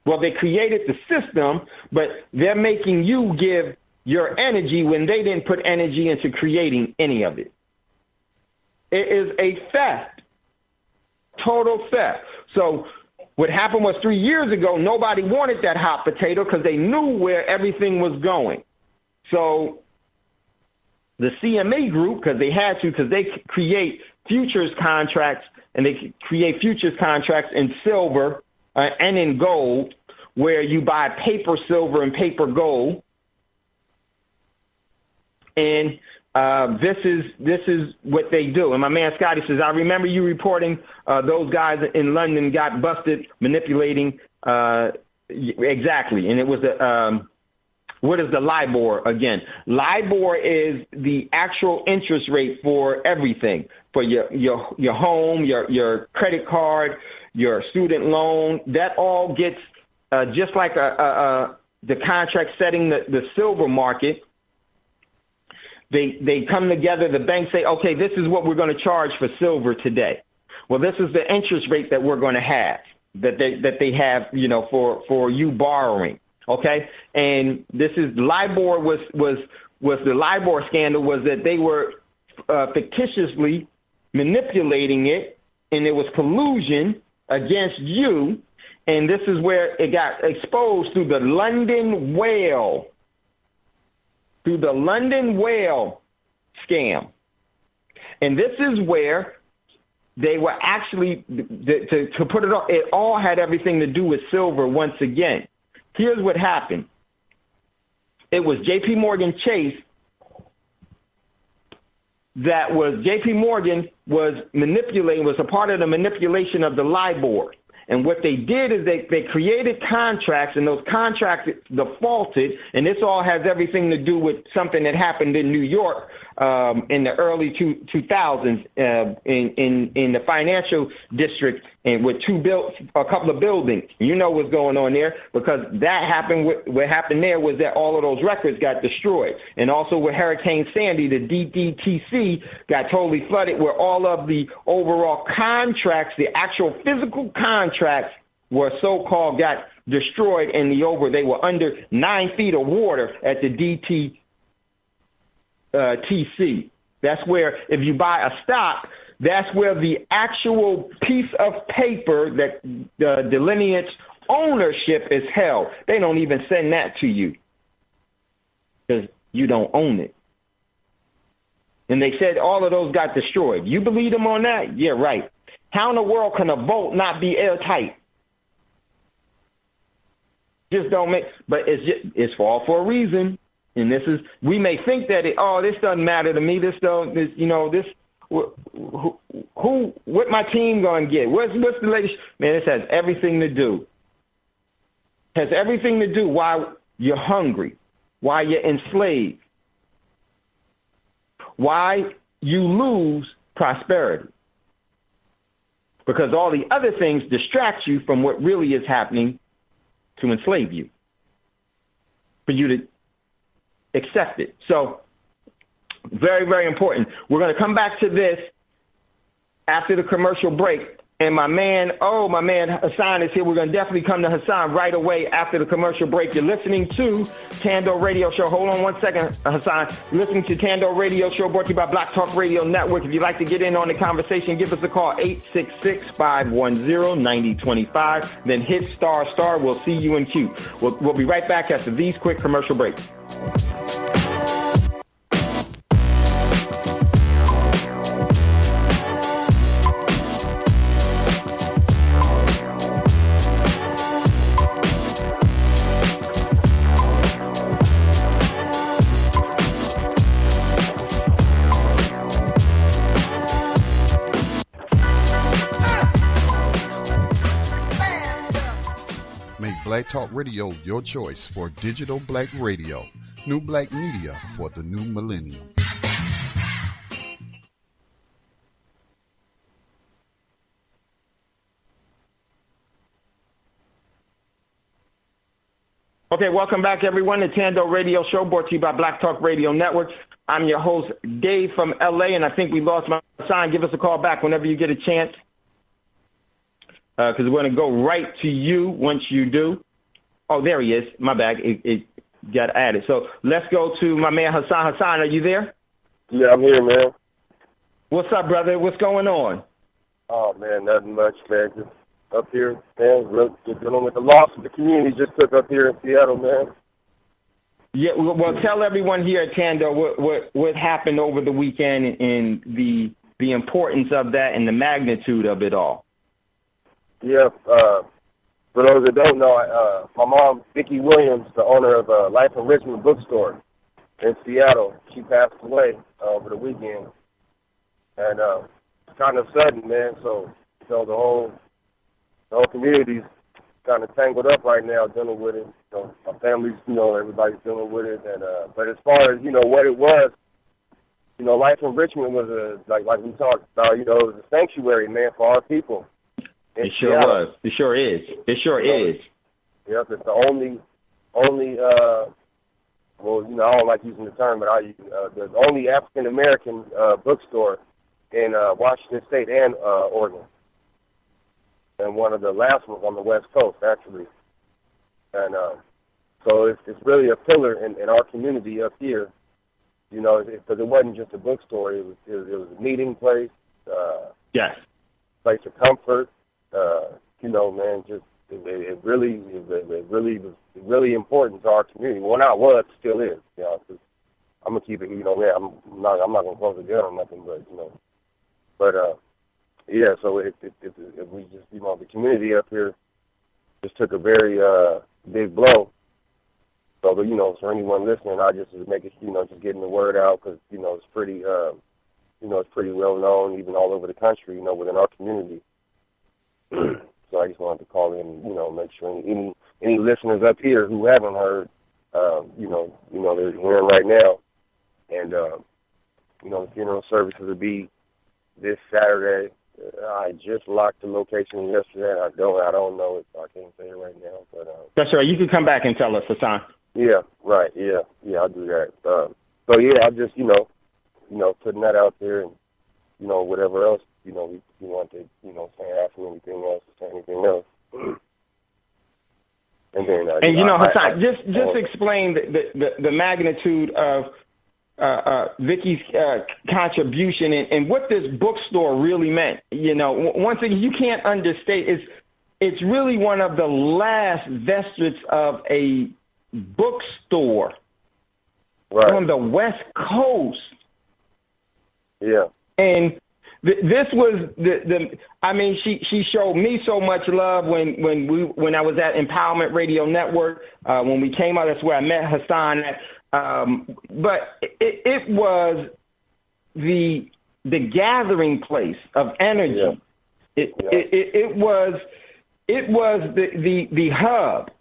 Well, they created the system, but they're making you give your energy when they didn't put energy into creating any of it. It is a theft, total theft. So what happened was 3 years ago, nobody wanted that hot potato because they knew where everything was going. So the CME group, because they had to, because they create futures contracts, and they create futures contracts in silver and in gold, where you buy paper silver and paper gold. And this is what they do. And my man Scotty says, I remember you reporting those guys in London got busted manipulating exactly. And it was what is the LIBOR again? LIBOR is the actual interest rate for everything, for your home, your credit card, your student loan. That all gets just like the contract setting the silver market. They come together. The banks say, okay, this is what we're going to charge for silver today. Well, this is the interest rate that we're going to have that they have, for you borrowing. Okay, and this is LIBOR was the LIBOR scandal was that they were fictitiously manipulating it, and it was collusion against you, and this is where it got exposed through the London whale, scam, and this is where they were actually to put it all. It all had everything to do with silver once again. Here's what happened. It was J.P. Morgan Chase J.P. Morgan was manipulating, was a part of the manipulation of the LIBOR. And what they did is they created contracts, and those contracts defaulted, and this all has everything to do with something that happened in New York in the early 2000s in the financial district, and with a couple of buildings. You know what's going on there, because that happened. What happened there was that all of those records got destroyed. And also with Hurricane Sandy, the DDTC got totally flooded, where all of the overall contracts, the actual physical contracts, were so-called got destroyed in they were under 9 feet of water at the TC. That's where, if you buy a stock, that's where the actual piece of paper that delineates ownership is held. They don't even send that to you because you don't own it. And they said all of those got destroyed. You believe them on that? Yeah, right. How in the world can a vault not be airtight? Just don't make, but it's all for a reason. And we may think that this doesn't matter to me. What my team gonna get? What's the latest? Man, this has everything to do. Has everything to do why you're hungry, why you're enslaved, why you lose prosperity. Because all the other things distract you from what really is happening to enslave you, for you to accept it. So very, very important. We're going to come back to this after the commercial break. And my man Hassan is here. We're going to definitely come to Hassan right away after the commercial break. You're listening to Thando Radio Show. Hold on one second, Hassan. You're listening to Thando Radio Show, brought to you by Black Talk Radio Network. If you'd like to get in on the conversation, give us a call, 866-510-9025. Then hit ***. We'll see you in queue. We'll be right back after these quick commercial breaks. Make Black Talk Radio your choice for digital black radio. New Black Media for the new millennium. Okay, welcome back, everyone, to Thando Radio Show, brought to you by Black Talk Radio Network. I'm your host, Dave from L.A., and I think we lost my sign. Give us a call back whenever you get a chance, because we're going to go right to you once you do. Oh, there he is. My bad. It got added. So let's go to my man, Hassan. Hassan, are you there? Yeah, I'm here, man. What's up, brother? What's going on? Oh, man, nothing much, man. Just up here, man. Just dealing with the loss of the community just took up here in Seattle, man. Yeah, well, tell everyone here at Thando what happened over the weekend and the importance of that and the magnitude of it all. Yeah, for those that don't know, my mom, Vicki Williams, the owner of Life Enrichment Bookstore in Seattle, she passed away over the weekend. And kind of sudden, man, so the whole community's kind of tangled up right now dealing with it. So my family's, everybody's dealing with it. And but as far as, what it was, Life Enrichment was like we talked about, it was a sanctuary, man, for our people. It sure was. It sure is. It sure is. Yep, it's the only well, I don't like using the term, but the only African American bookstore in Washington State and Oregon, and one of the last ones on the West Coast, actually. And so it's really a pillar in our community up here, because it wasn't just a bookstore; it was a meeting place, yes, place of comfort. Man, just it really was really important to our community. Well, not was, still is. Cause I'm gonna keep it. Man, I'm not gonna close it down or nothing, but yeah. So it we just the community up here just took a very big blow. So for anyone listening, I just make it just getting the word out because it's pretty it's pretty well known even all over the country within our community. So I just wanted to call in, make sure any listeners up here who haven't heard, they're hearing right now, and the funeral services will be this Saturday. I just locked the location yesterday. I don't know it, so I can't say it right now. But that's right. You can come back and tell us, Hassan. Yeah, right. Yeah, I'll do that. So yeah, I'm just putting that out there, and whatever else. We want to, ask me anything else, say anything else. And then, Hassan, just explain the magnitude of Vicky's contribution and what this bookstore really meant. Once again, you can't understate. It's really one of the last vestiges of a bookstore on the West Coast. Yeah. And this was she showed me so much love when I was at Empowerment Radio Network, when we came out. That's where I met Hassan at. But it was the gathering place of energy. Yeah. It was the hub.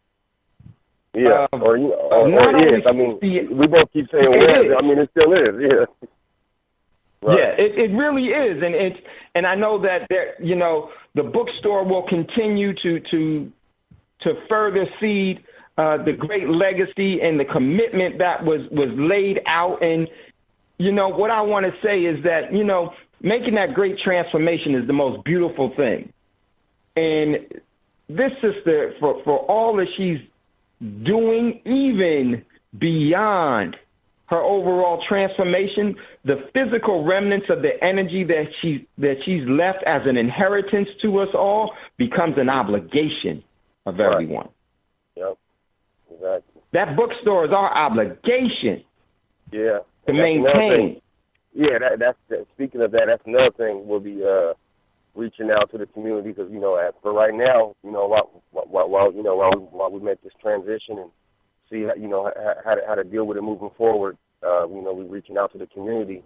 Yeah, or is. We both keep saying was. It still is. Yeah. Right. Yeah, it really is, and I know that the bookstore will continue to further seed the great legacy and the commitment that was laid out. And what I want to say is that making that great transformation is the most beautiful thing. And this sister, for all that she's doing, even beyond her overall transformation, the physical remnants of the energy that she's left as an inheritance to us all becomes an obligation of everyone. Yep, exactly. That bookstore is our obligation. Yeah, to maintain. Yeah, that's speaking of that. That's another thing. We'll be reaching out to the community because for right now, while we make this transition and see how to deal with it moving forward. We're reaching out to the community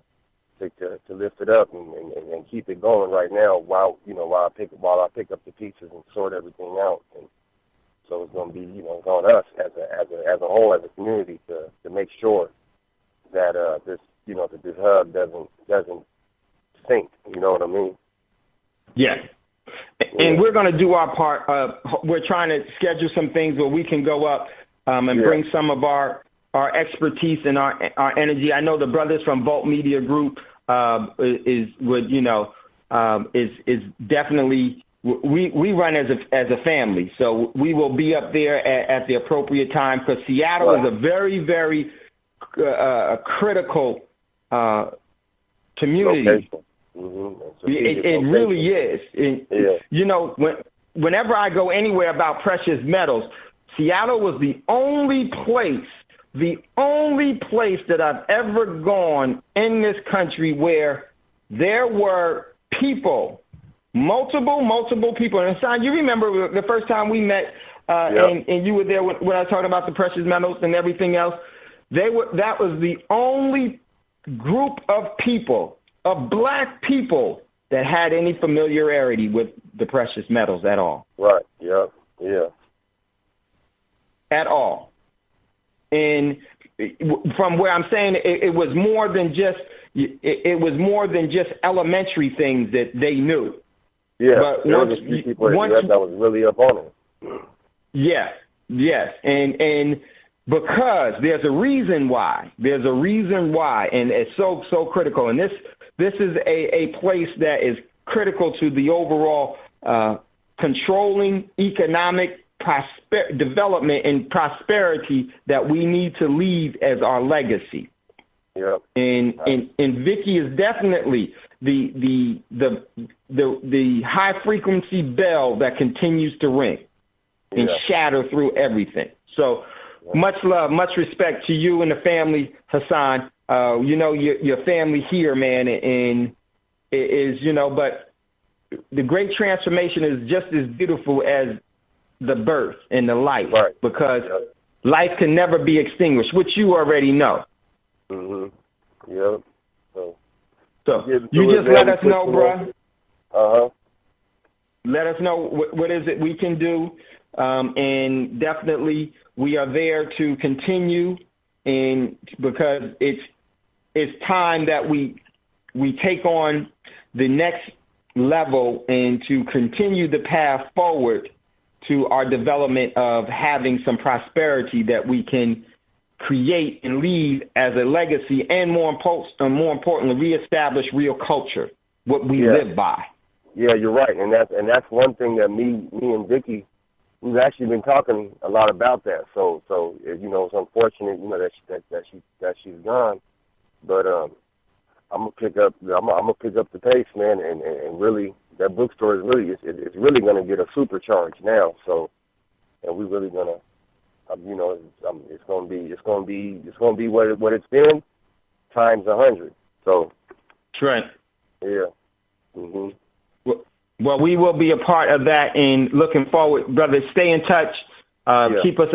to lift it up and keep it going right now while I pick up the pieces and sort everything out. And So it's going to be, it's on us as a whole, as a community, to make sure that this, that this hub doesn't sink. You know what I mean? Yes. And we're going to do our part. We're trying to schedule some things where we can go up and bring some of our expertise and our energy. I know the brothers from Volt Media Group is definitely. We run as a family, so we will be up there at the appropriate time, because Seattle is a very, very critical community. Mm-hmm. It really is. Whenever I go anywhere about precious metals, Seattle was the only place that I've ever gone in this country where there were people. Multiple people. And Hassan, you remember the first time we met, and you were there when I was talking about the precious metals and everything else. That was the only group of people, of black people, that had any familiarity with the precious metals at all. Right. Yeah. Yeah. At all. And from where I'm saying, it was more than just elementary things that they knew. Yeah, but there was a few people that was really up on it. Yes, and because there's a reason why, and it's so critical. And this is a place that is critical to the overall controlling economic development and prosperity that we need to leave as our legacy. Yeah. And Vicky is definitely the high frequency bell that continues to ring and shatter through everything. So much love, much respect to you and the family, Hassan. Your family here, man, and is but the great transformation is just as beautiful as the birth and the life, because life can never be extinguished, which you already know. Mm-hmm. Yep. So you just let us know, bro. Uh-huh. Let us know what is it we can do, and definitely we are there to continue, and because it's time that we take on the next level and to continue the path forward to our development of having some prosperity that we can create and leave as a legacy, and more importantly, reestablish real culture, what we live by. Yeah, you're right, and that's one thing that me and Vicky, we've actually been talking a lot about that. So it's unfortunate, that she's gone, but I'm gonna pick up the pace, man, and really that bookstore is really gonna get a supercharge now. So, and we're really gonna. It's gonna be what it's been times 100. So, that's right. Yeah. Mhm. Well, we will be a part of that, and looking forward, brother. Stay in touch. Keep us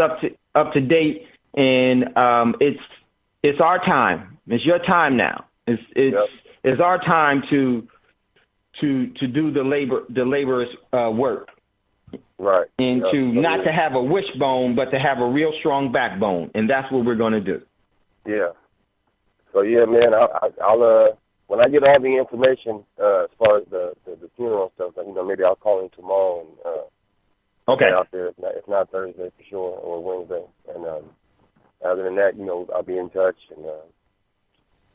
up to date, and it's our time. It's your time now. It's our time to do the laborer's work. Right. And not to have a wishbone, but to have a real strong backbone. And that's what we're going to do. Yeah. So, yeah, man, I'll when I get all the information as far as the funeral stuff, maybe I'll call in tomorrow and get out there. If not Thursday for sure, or Wednesday. And other than that, I'll be in touch. And,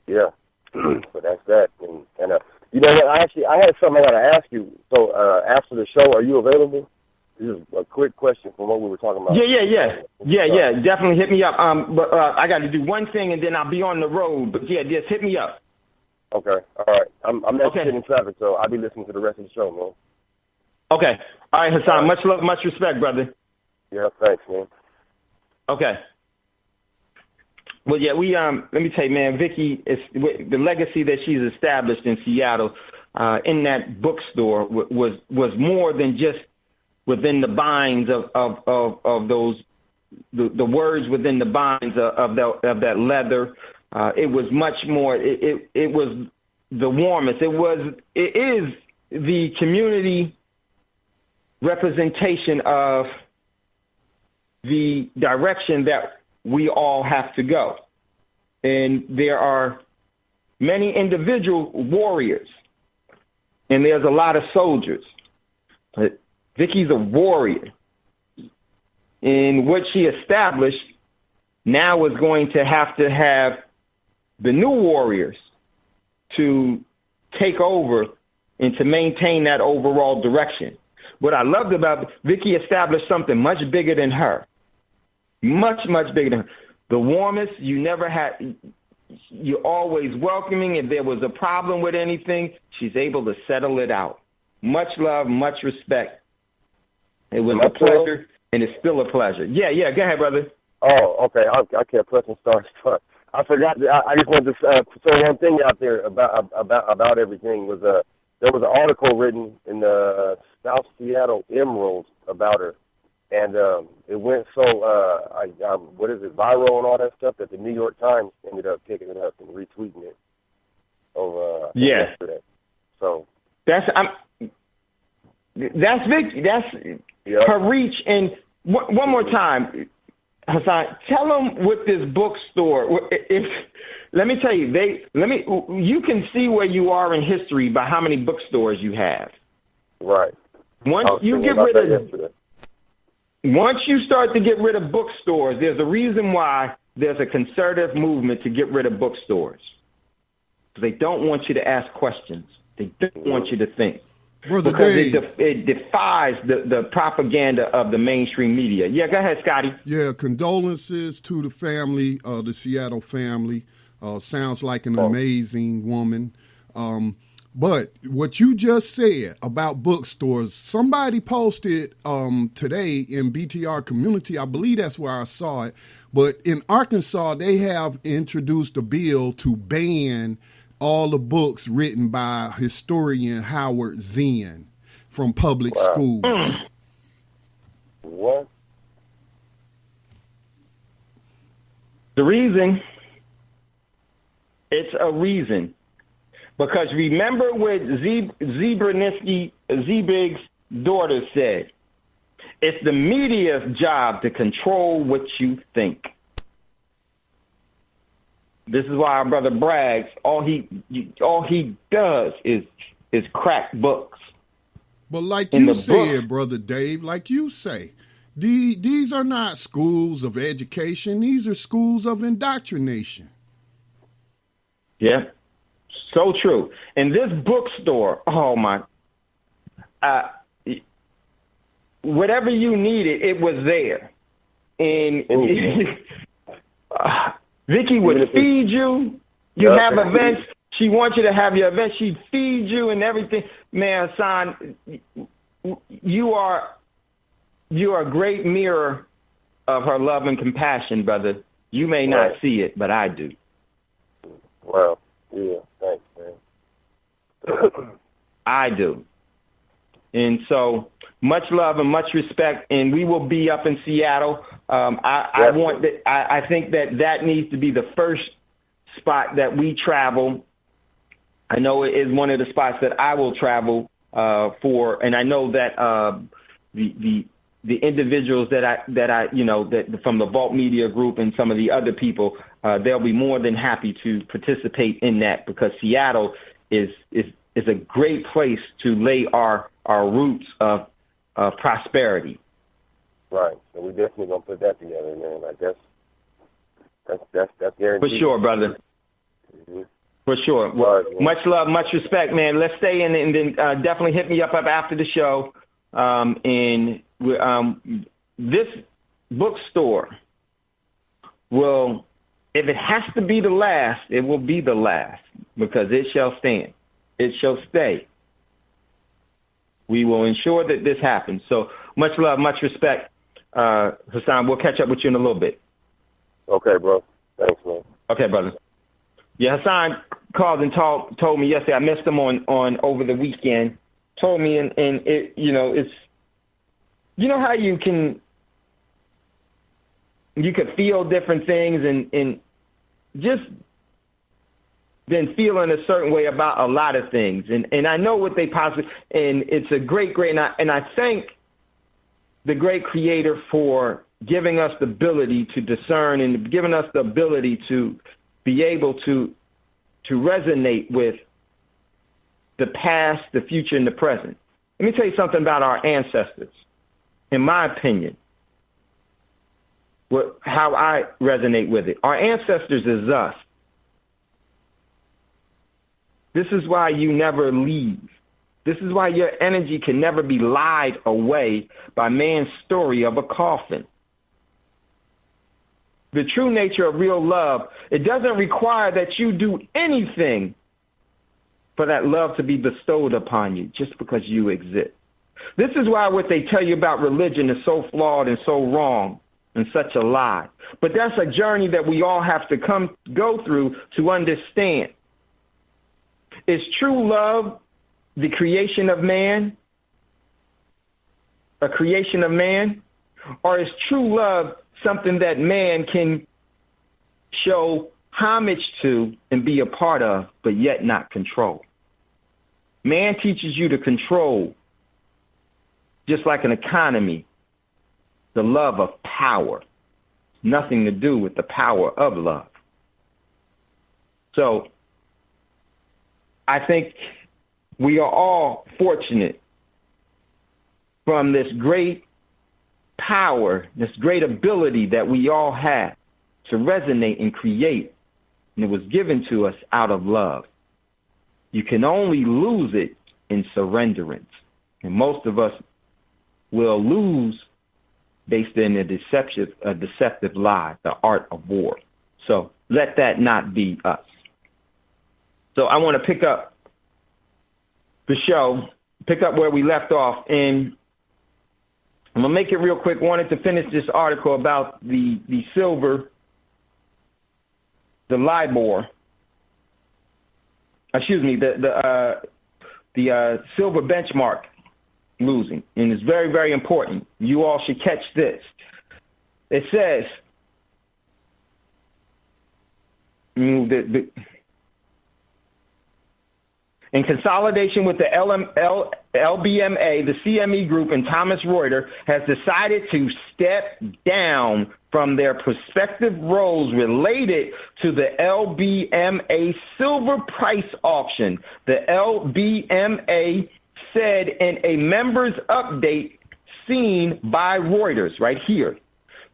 so that's that. And I had something I got to ask you. So after the show, are you available? This is a quick question from what we were talking about. Yeah. Definitely hit me up. But I got to do one thing and then I'll be on the road. But yeah, just hit me up. Okay. All right. I'm actually in traffic, so I'll be listening to the rest of the show, man. Okay. All right, Hassan. Much love, much respect, brother. Yeah. Thanks, man. Okay. Well, yeah, we let me tell you, man, Vicky, is the legacy that she's established in Seattle, in that bookstore was more than just within the binds of those the words within the binds of that leather. It was much more. It was the warmest. It is the community representation of the direction that we all have to go. And there are many individual warriors, and there's a lot of soldiers. But Vicky's a warrior. And what she established now is going to have the new warriors to take over and to maintain that overall direction. What I loved about Vicky established something much bigger than her. Much, much bigger than her. The warmest, you're always welcoming. If there was a problem with anything, she's able to settle it out. Much love, much respect. It was a pleasure, and it's still a pleasure. Yeah, go ahead, brother. Oh, okay. I can't press and start. I forgot. I just wanted to throw one thing out there about everything. Was there was an article written in the South Seattle Emerald about her, and it went so what is it, viral and all that stuff, that the New York Times ended up picking it up and retweeting it over yesterday. So that's Vicky. That's her reach. And one more time, Hassan, tell them with this bookstore. Let me tell you, you can see where you are in history by how many bookstores you have. Right. Once you start to get rid of bookstores, there's a reason why there's a conservative movement to get rid of bookstores. They don't want you to ask questions. They don't want you to think. Brother because Dave, it defies the propaganda of the mainstream media. Yeah, go ahead, Scotty. Yeah, condolences to the family, the Seattle family. Sounds like an amazing woman. But what you just said about bookstores, somebody posted today in BTR Community, I believe that's where I saw it, but in Arkansas, they have introduced a bill to ban all the books written by historian Howard Zinn from public schools. What? The reason, it's a reason. Because remember what Zebig's daughter said, it's the media's job to control what you think. This is why our brother brags. All he does is crack books. But like you said, Brother Dave, like you say, these are not schools of education. These are schools of indoctrination. Yeah, so true. And this bookstore, oh my, whatever you needed, it was there. And Vicky would feed you. You have events. She wants you to have your events. She'd feed you and everything. Man, Hassan, you are a great mirror of her love and compassion, brother. You may not see it, but I do. Wow. Yeah, thanks, man. I do. And so much love and much respect, and we will be up in Seattle. I think that needs to be the first spot that we travel. I know it is one of the spots that I will travel for, and I know that the individuals that from the Vault Media Group and some of the other people, they'll be more than happy to participate in that, because Seattle is a great place to lay our roots of prosperity. Right. So we definitely gonna put that together, man. I guess that's guaranteed. For sure, brother. Mm-hmm. For sure. Well, much love, much respect, man. Let's stay in, and then definitely hit me up after the show. And this bookstore will, if it has to be the last, it will be the last, because it shall stand. It shall stay. We will ensure that this happens. So much love, much respect. Hassan, we'll catch up with you in a little bit. Okay, bro. Thanks, man. Okay, brother. Yeah, Hassan called and told me yesterday. I missed him on over the weekend. Told me, and it, it's, how you can feel different things and just been feeling a certain way about a lot of things. And I know what they possibly, and it's a great, and I thank the great creator for giving us the ability to discern and giving us the ability to be able to resonate with the past, the future, and the present. Let me tell you something about our ancestors. In my opinion, how I resonate with it. Our ancestors is us. This is why you never leave. This is why your energy can never be lied away by man's story of a coffin. The true nature of real love, it doesn't require that you do anything for that love to be bestowed upon you just because you exist. This is why what they tell you about religion is so flawed and so wrong and such a lie. But that's a journey that we all have to go through to understand. Is true love the creation of man? A creation of man? Or is true love something that man can show homage to and be a part of, but yet not control? Man teaches you to control, just like an economy, the love of power. Nothing to do with the power of love. So I think we are all fortunate from this great power, this great ability that we all have to resonate and create. And it was given to us out of love. You can only lose it in surrenderance. And most of us will lose based in a deceptive lie, the art of war. So let that not be us. So I want to pick up the show, pick up where we left off, and I'm going to make it real quick. Wanted to finish this article about the silver, the LIBOR, the silver benchmark losing, and it's very, very important. You all should catch this. It says, in consolidation with the LBMA, the CME Group, and Thomas Reuters has decided to step down from their prospective roles related to the LBMA silver price auction. The LBMA said in a members update seen by Reuters right here.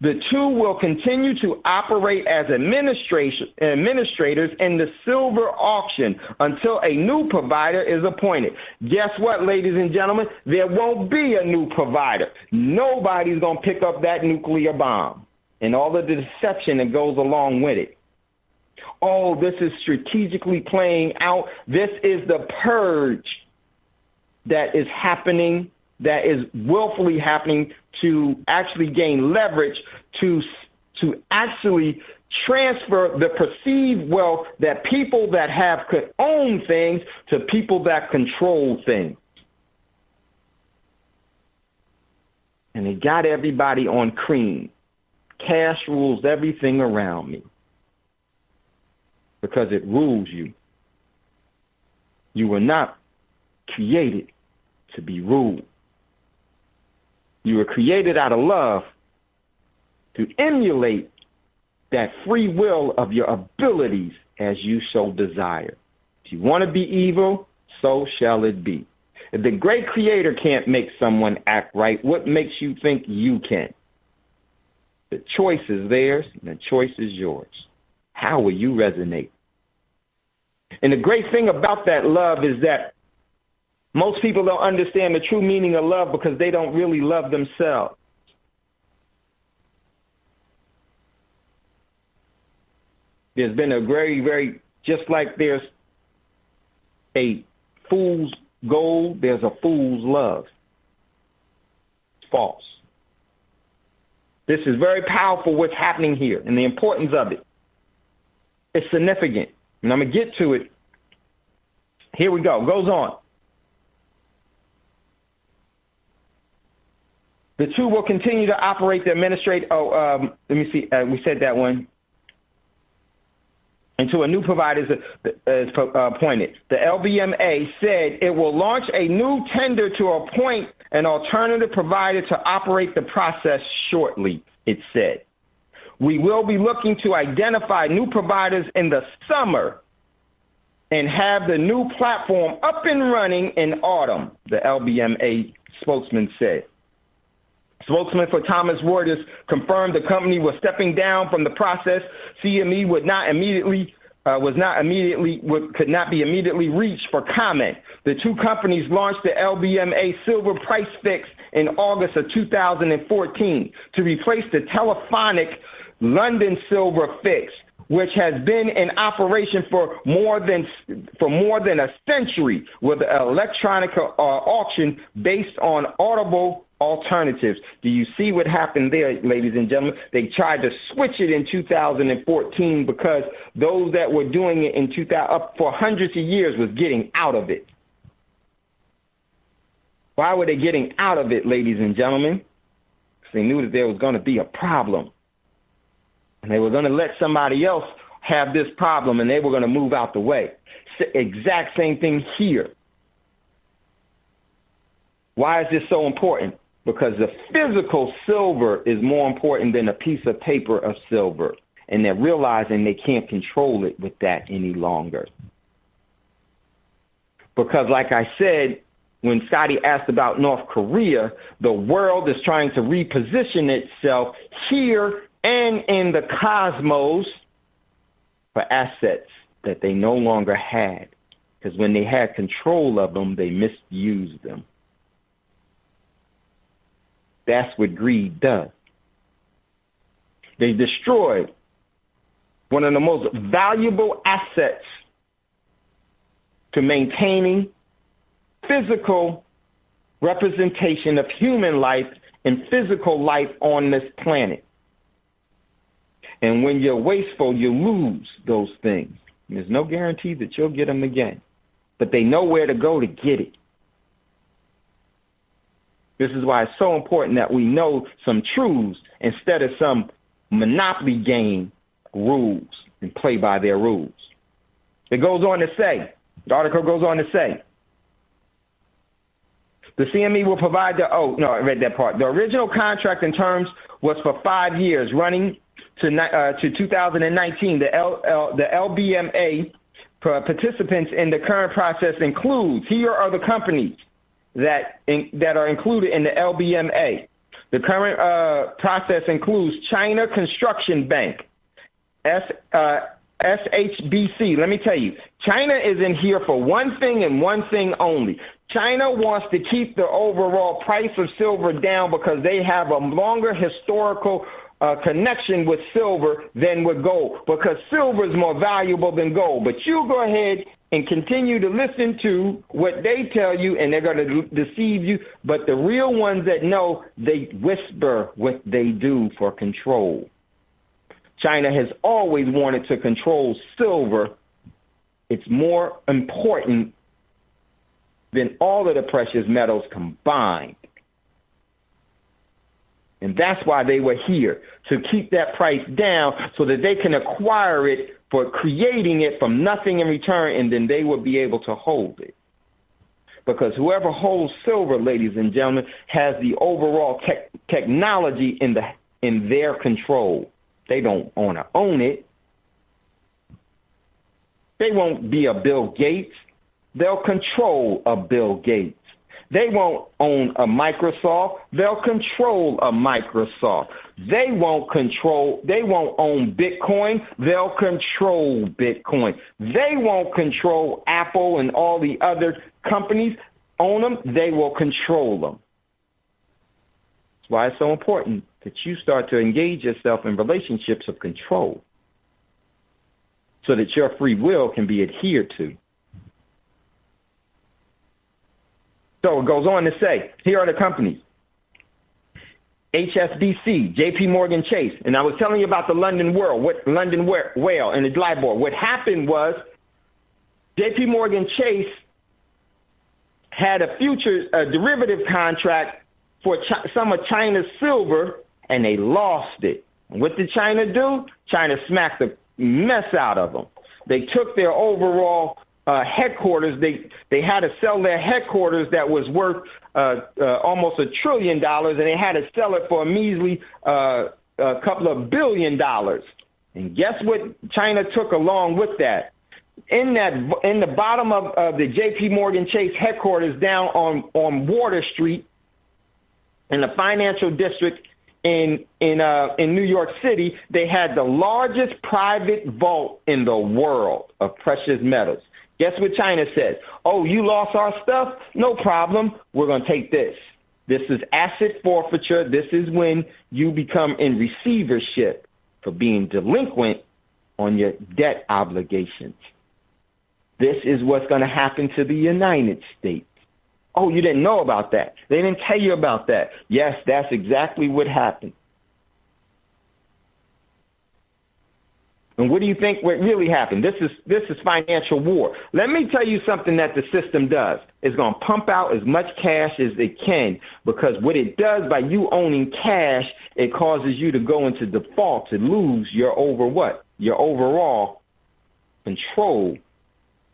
The two will continue to operate as administrators in the silver auction until a new provider is appointed. Guess what, ladies and gentlemen? There won't be a new provider. Nobody's going to pick up that nuclear bomb and all of the deception that goes along with it. Oh, this is strategically playing out. This is the purge that is happening, that is willfully happening to actually gain leverage, to actually transfer the perceived wealth that people that could own things to people that control things. And they got everybody on cream. Cash rules everything around me because it rules you. You were not created to be ruled. You were created out of love to emulate that free will of your abilities as you so desire. If you want to be evil, so shall it be. If the great creator can't make someone act right, what makes you think you can? The choice is theirs, and the choice is yours. How will you resonate? And the great thing about that love is that most people don't understand the true meaning of love because they don't really love themselves. There's been a very, very, just like there's a fool's gold, there's a fool's love. It's false. This is very powerful what's happening here and the importance of it. It's significant. And I'm going to get to it. Here we go. Goes on. The two will continue to operate the administrate. Let me see. We said that one. Until a new provider is appointed. The LBMA said it will launch a new tender to appoint an alternative provider to operate the process shortly. it said. We will be looking to identify new providers in the summer and have the new platform up and running in autumn, the LBMA spokesman said. Spokesman for Thomas Reuters confirmed the company was stepping down from the process. CME could not be immediately reached for comment. The two companies launched the LBMA Silver Price Fix in August of 2014 to replace the telephonic London Silver Fix, which has been in operation for more than a century with an electronic auction based on audible alternatives. Do you see what happened there, ladies and gentlemen? They tried to switch it in 2014 because those that were doing it in 2000 up for hundreds of years was getting out of it. Why were they getting out of it, ladies and gentlemen? Because they knew that there was going to be a problem. And they were going to let somebody else have this problem, and they were going to move out the way. Exact same thing here. Why is this so important? Because the physical silver is more important than a piece of paper of silver. And they're realizing they can't control it with that any longer. Because like I said, when Scotty asked about North Korea, the world is trying to reposition itself here and in the cosmos for assets that they no longer had. Because when they had control of them, they misused them. That's what greed does. They destroyed one of the most valuable assets to maintaining physical representation of human life and physical life on this planet. And when you're wasteful, you lose those things. There's no guarantee that you'll get them again. But they know where to go to get it. This is why it's so important that we know some truths instead of some Monopoly game rules and play by their rules. It goes on to say, the article goes on to say, the CME will provide I read that part. The original contract in terms was for 5 years, running to 2019. The LBMA participants in the current process includes, here are the companies that are included in the LBMA. The current process includes China Construction Bank, SHBC. Let me tell you, China is in here for one thing and one thing only. China wants to keep the overall price of silver down because they have a longer historical connection with silver than with gold, because silver is more valuable than gold. But you go ahead and continue to listen to what they tell you, and they're going to deceive you. But the real ones that know, they whisper what they do for control. China has always wanted to control silver. It's more important than all of the precious metals combined. And that's why they were here, to keep that price down so that they can acquire it for creating it from nothing in return, and then they would be able to hold it. Because whoever holds silver, ladies and gentlemen, has the overall technology in their control. They don't want to own it. They won't be a Bill Gates. They'll control a Bill Gates. They won't own a Microsoft. They'll control a Microsoft. They won't own Bitcoin. They'll control Bitcoin. They won't control Apple and all the other companies. Own them. They will control them. That's why it's so important that you start to engage yourself in relationships of control so that your free will can be adhered to. So it goes on to say, here are the companies. HSBC, JP Morgan Chase. And I was telling you about the London Whale and the LIBOR. What happened was JP Morgan Chase had a future derivative contract for some of China's silver, and they lost it. And what did China do? China smacked the mess out of them. They took their overall headquarters. They had to sell their headquarters that was worth almost $1 trillion, and they had to sell it for a measly couple of $1 billion. And guess what China took along with that? In the bottom of the J.P. Morgan Chase headquarters down on Water Street in the financial district in New York City, they had the largest private vault in the world of precious metals. Guess what China says? Oh, you lost our stuff? No problem. We're going to take this. This is asset forfeiture. This is when you become in receivership for being delinquent on your debt obligations. This is what's going to happen to the United States. Oh, you didn't know about that. They didn't tell you about that. Yes, that's exactly what happened. And what do you think what really happened? This is financial war. Let me tell you something that the system does. It's going to pump out as much cash as it can, because what it does by you owning cash, it causes you to go into default, to lose your your overall control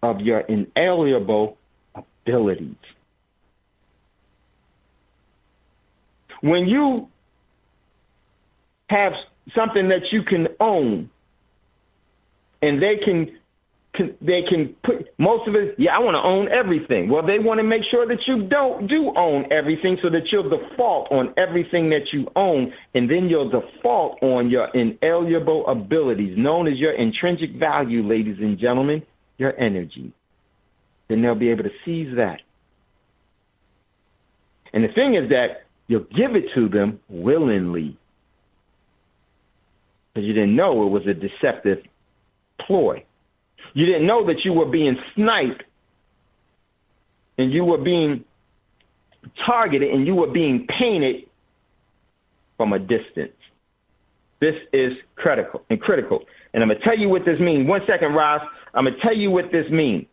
of your inalienable abilities. When you have something that you can own, and they can put most of it, I want to own everything. Well, they want to make sure that you do own everything, so that you'll default on everything that you own, and then you'll default on your inalienable abilities, known as your intrinsic value, ladies and gentlemen, your energy. Then they'll be able to seize that. And the thing is that you'll give it to them willingly, because you didn't know it was a deceptive ploy. You didn't know that you were being sniped, and you were being targeted, and you were being painted from a distance. This is critical. And I'm going to tell you what this means. 1 second, Ross. I'm going to tell you what this means.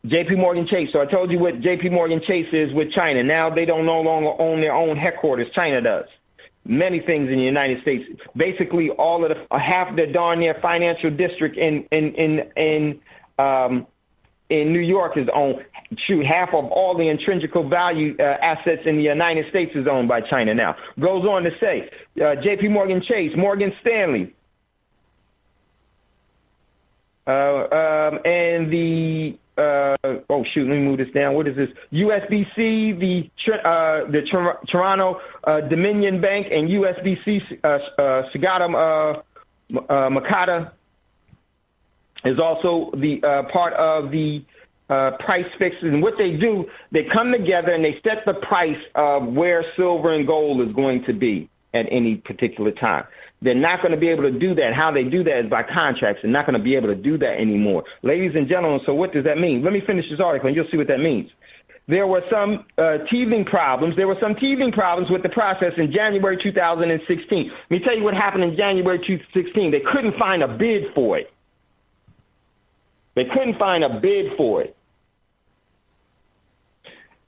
J.P. Morgan Chase. So I told you what J.P. Morgan Chase is with China. Now they don't no longer own their own headquarters. China does. Many things in the United States. Basically, all of half the darn near financial district in New York is owned. Half of all the intrinsic value assets in the United States is owned by China now. Goes on to say, J.P. Morgan Chase, Morgan Stanley, and the let me move this down. What is this? USBC, the Toronto Dominion Bank, and USBC Sagata Makata is also the part of the price fixes. And what they do, they come together and they set the price of where silver and gold is going to be at any particular time. They're not going to be able to do that. How they do that is by contracts. They're not going to be able to do that anymore. Ladies and gentlemen, so what does that mean? Let me finish this article and you'll see what that means. There were some teething problems. There were some teething problems with the process in January 2016. Let me tell you what happened in January 2016. They couldn't find a bid for it. They couldn't find a bid for it.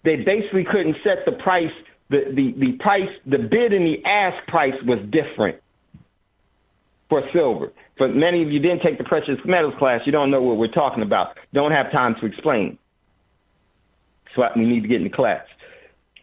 They basically couldn't set the price. The price, the bid and the ask price was different for silver. For many of you didn't take the precious metals class, you don't know what we're talking about. Don't have time to explain. So we need to get into class.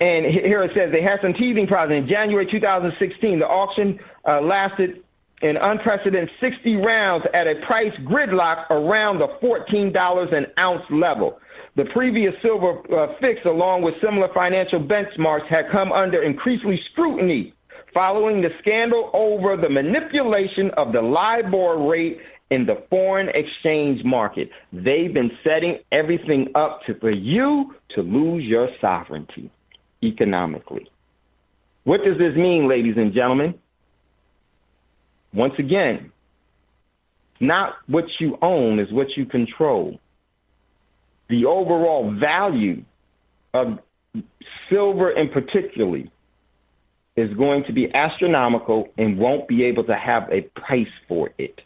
And here it says they had some teething problems. In January 2016, the auction lasted an unprecedented 60 rounds at a price gridlock around the $14 an ounce level. The previous silver fix, along with similar financial benchmarks, had come under increasingly scrutiny following the scandal over the manipulation of the LIBOR rate in the foreign exchange market. They've been setting everything up for you to lose your sovereignty economically. What does this mean, ladies and gentlemen? Once again, not what you own is what you control. The overall value of silver in particularly is going to be astronomical and won't be able to have a price for it.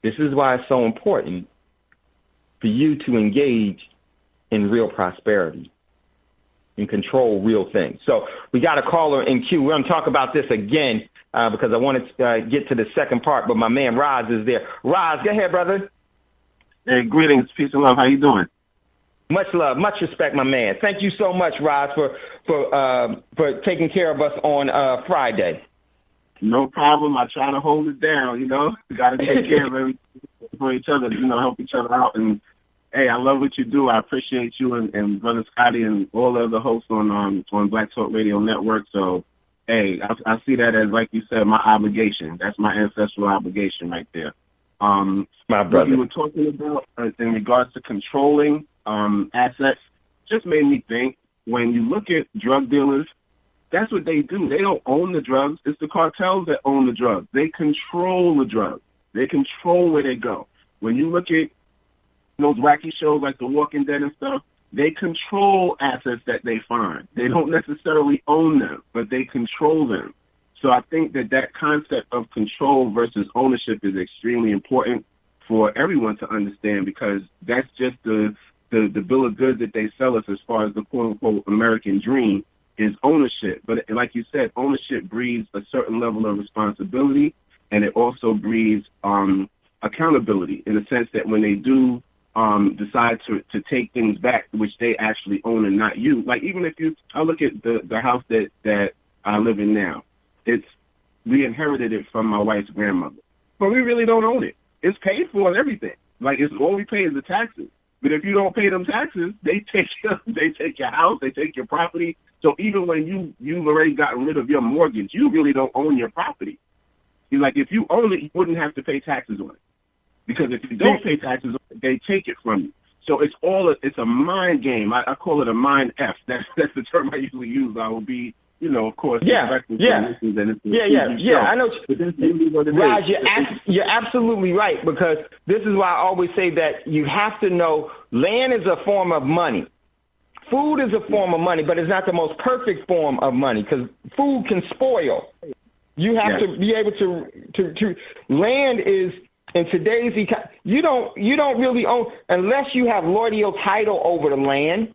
This is why it's so important for you to engage in real prosperity and control real things. So we got a caller in queue. We're going to talk about this again because I wanted to get to the second part, but my man Roz is there. Roz, go ahead, brother. Hey, greetings, peace and love. How you doing? Much love, much respect, my man. Thank you so much, Roz, for taking care of us on Friday. No problem. I try to hold it down, We got to take care of everything for each other, help each other out. And, hey, I love what you do. I appreciate you and Brother Scotty and all the other hosts on Black Talk Radio Network. So, hey, I see that as, like you said, my obligation. That's my ancestral obligation right there. My brother. What you were talking about in regards to controlling assets just made me think, when you look at drug dealers, that's what they do. They don't own the drugs. It's the cartels that own the drugs. They control the drugs. They control where they go. When you look at those wacky shows like The Walking Dead and stuff, they control assets that they find. They don't necessarily own them, but they control them. So I think that concept of control versus ownership is extremely important for everyone to understand, because that's just the bill of goods that they sell us as far as the quote-unquote American dream is ownership. But like you said, ownership breeds a certain level of responsibility, and it also breeds accountability in the sense that when they do decide to take things back, which they actually own and not you. Like, even if I look at the house that I live in now, we inherited it from my wife's grandmother, but we really don't own it. It's paid for and everything. Like, it's all we pay is the taxes. But if you don't pay them taxes, they take your house, they take your property. So even when you've already gotten rid of your mortgage, you really don't own your property. Like, if you own it, you wouldn't have to pay taxes on it. Because if you don't pay taxes on it, they take it from you. So it's a mind game. I call it a mind F. That's the term I usually use. I will be, of course, respectful to listeners, and it's I know. But that's really what it Raj, is. you're absolutely right, because this is why I always say that you have to know land is a form of money. Food is a form of money, but it's not the most perfect form of money, because food can spoil. You have to be able to land is, in today's you don't really own, unless you have lordly title over the land.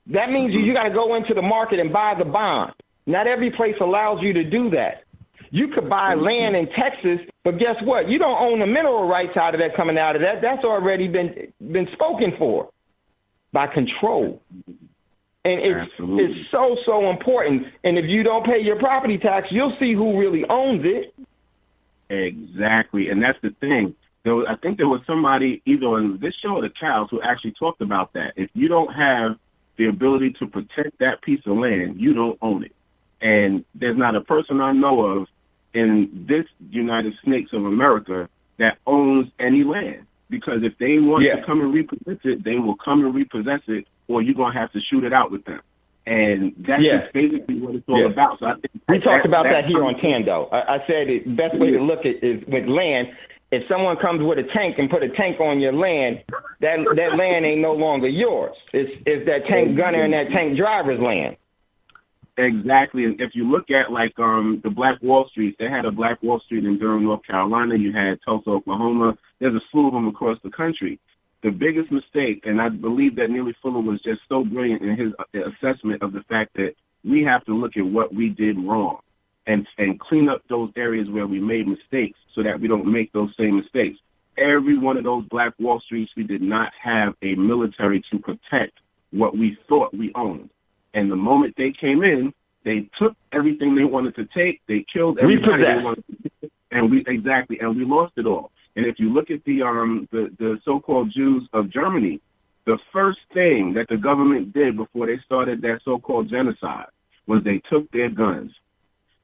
That means you got to go into the market and buy the bond. Not every place allows you to do that. You could buy land in Texas, but guess what? You don't own the mineral rights out of that coming out of that. That's already been spoken for by control. And it's so important. And if you don't pay your property tax, you'll see who really owns it. Exactly. And that's the thing. I think there was somebody either on this show or the Cows who actually talked about that. If you don't have the ability to protect that piece of land, you don't own it. And there's not a person I know of in this United States of America that owns any land. Because if they want to come and repossess it, they will come and repossess it, or you're going to have to shoot it out with them. And that's just basically what it's all about. So I think we talked about that here on Thando. I said the best way to look at it is with land. If someone comes with a tank and put a tank on your land, that land ain't no longer yours. It's that tank gunner and that tank driver's land. Exactly. And if you look at like the Black Wall Street, they had a Black Wall Street in Durham, North Carolina. You had Tulsa, Oklahoma. There's a slew of them across the country. The biggest mistake, and I believe that Neely Fuller was just so brilliant in his assessment of the fact that we have to look at what we did wrong and clean up those areas where we made mistakes so that we don't make those same mistakes. Every one of those Black Wall Streets, we did not have a military to protect what we thought we owned. And the moment they came in, they took everything they wanted to take. They killed everybody they wanted to take, and we lost it all. And if you look at the so-called Jews of Germany, the first thing that the government did before they started that so-called genocide was they took their guns.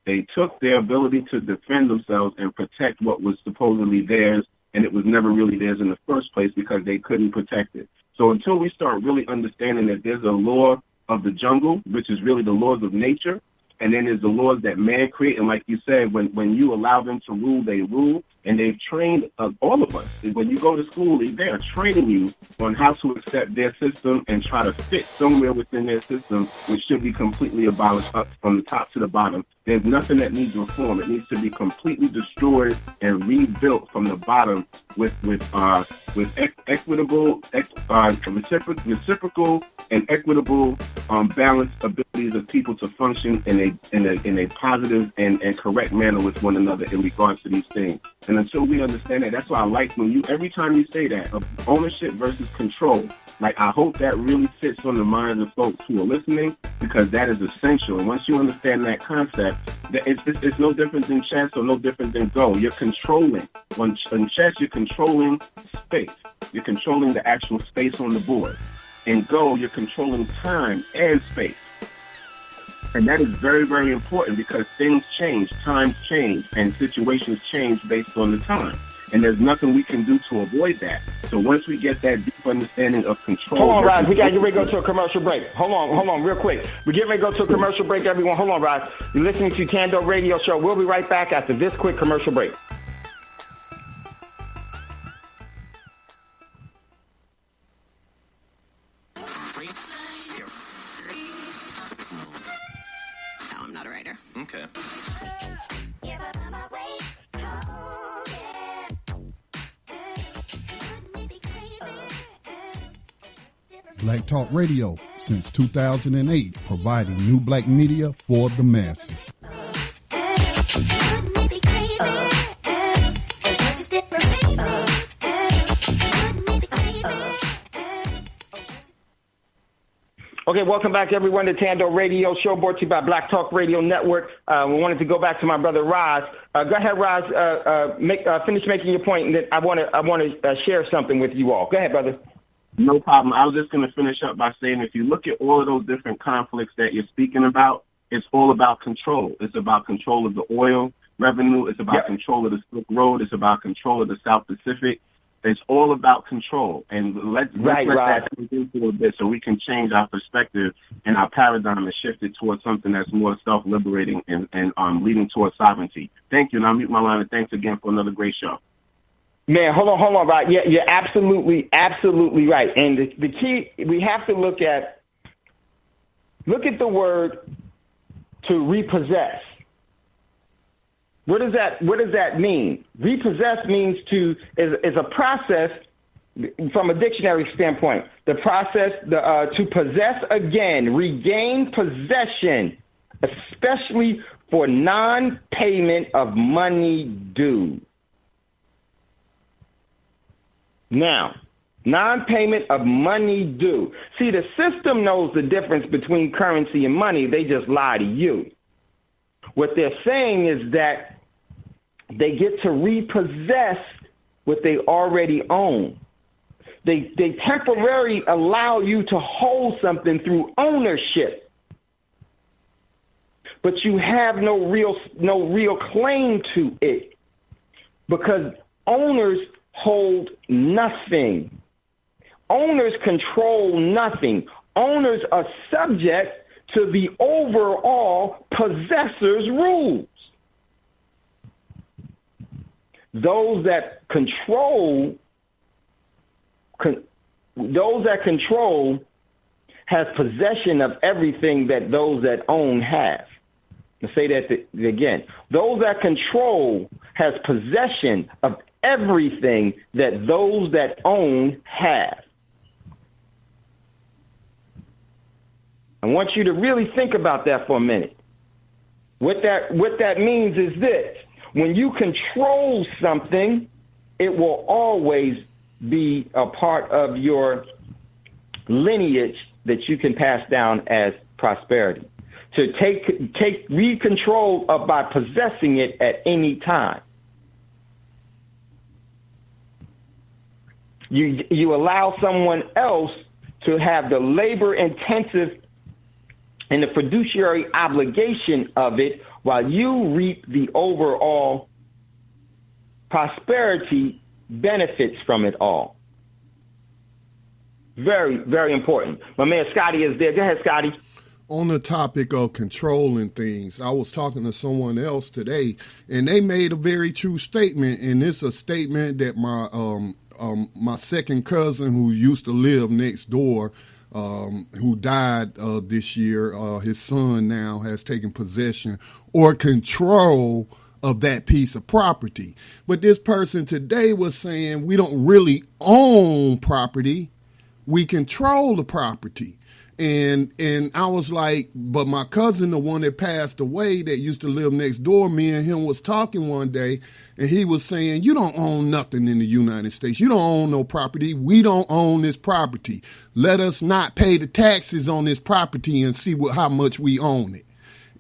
They took their ability to defend themselves and protect what was supposedly theirs, and it was never really theirs in the first place because they couldn't protect it. So until we start really understanding that there's a law of the jungle, which is really the laws of nature, and then there's the laws that man create. And like you said, when you allow them to rule, they rule. And they've trained all of us. When you go to school, they are training you on how to accept their system and try to fit somewhere within their system, which should be completely abolished up from the top to the bottom. There's nothing that needs reform. It needs to be completely destroyed and rebuilt from the bottom with equitable, reciprocal, and equitable balanced abilities of people to function in a positive and correct manner with one another in regards to these things. And until we understand that, that's why I like when every time you say that, of ownership versus control, Like, I hope that really sits on the minds of folks who are listening, because that is essential. And once you understand that concept, it's no different than chess or no different than Go. You're controlling. In chess, you're controlling space. You're controlling the actual space on the board. In Go, you're controlling time and space. And that is very, very important, because things change, times change, and situations change based on the time. And there's nothing we can do to avoid that. So once we get that deep understanding of control... Hold on, Roz. We got to get ready to go to a commercial break. Hold on, real quick. We're getting ready to go to a commercial break, everyone. Hold on, Roz. You're listening to Thando Radio Show. We'll be right back after this quick commercial break. No, I'm not a writer. Okay. Black Talk Radio since 2008, providing new black media for the masses. Okay, welcome back, everyone, to Thando Radio Show, brought to you by Black Talk Radio Network. We wanted to go back to my brother Roz. Go ahead, Roz. Finish making your point, and then I want to share something with you all. Go ahead, brother. No problem. I was just going to finish up by saying, if you look at all of those different conflicts that you're speaking about, it's all about control. It's about control of the oil revenue. It's about control of the Silk Road. It's about control of the South Pacific. It's all about control. And let's let that sink into a bit so we can change our perspective and our paradigm and shift it towards something that's more self-liberating and leading towards sovereignty. Thank you, and I'll mute my line, and thanks again for another great show. Man, hold on, right? Yeah, you're absolutely right. And the key, we have to look at the word to repossess. What does that mean? Repossess means is a process from a dictionary standpoint. The process to possess again, regain possession, especially for non-payment of money due. Now, non-payment of money due. See, the system knows the difference between currency and money. They just lie to you. What they're saying is that they get to repossess what they already own. They temporarily allow you to hold something through ownership, but you have no real claim to it, because owners hold nothing. Owners control nothing. Owners are subject to the overall possessor's rules. Those that control has possession of everything that those that own have. Let's say that again. Those that control has possession of everything that those that own have. I want you to really think about that for a minute. What that means is this: when you control something, it will always be a part of your lineage that you can pass down as prosperity. To read control by possessing it at any time. You allow someone else to have the labor-intensive and the fiduciary obligation of it, while you reap the overall prosperity benefits from it all. Very, very important. My man Scotty is there. Go ahead, Scotty. On the topic of controlling things, I was talking to someone else today, and they made a very true statement, and it's a statement that my second cousin, who used to live next door, who died this year, his son now has taken possession or control of that piece of property. But this person today was saying we don't really own property, we control the property. And I was like, but my cousin, the one that passed away that used to live next door, me and him was talking one day, and he was saying, you don't own nothing in the United States. You don't own no property. We don't own this property. Let us not pay the taxes on this property and see how much we own it.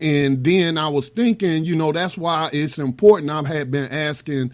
And then I was thinking, that's why it's important. I had been asking,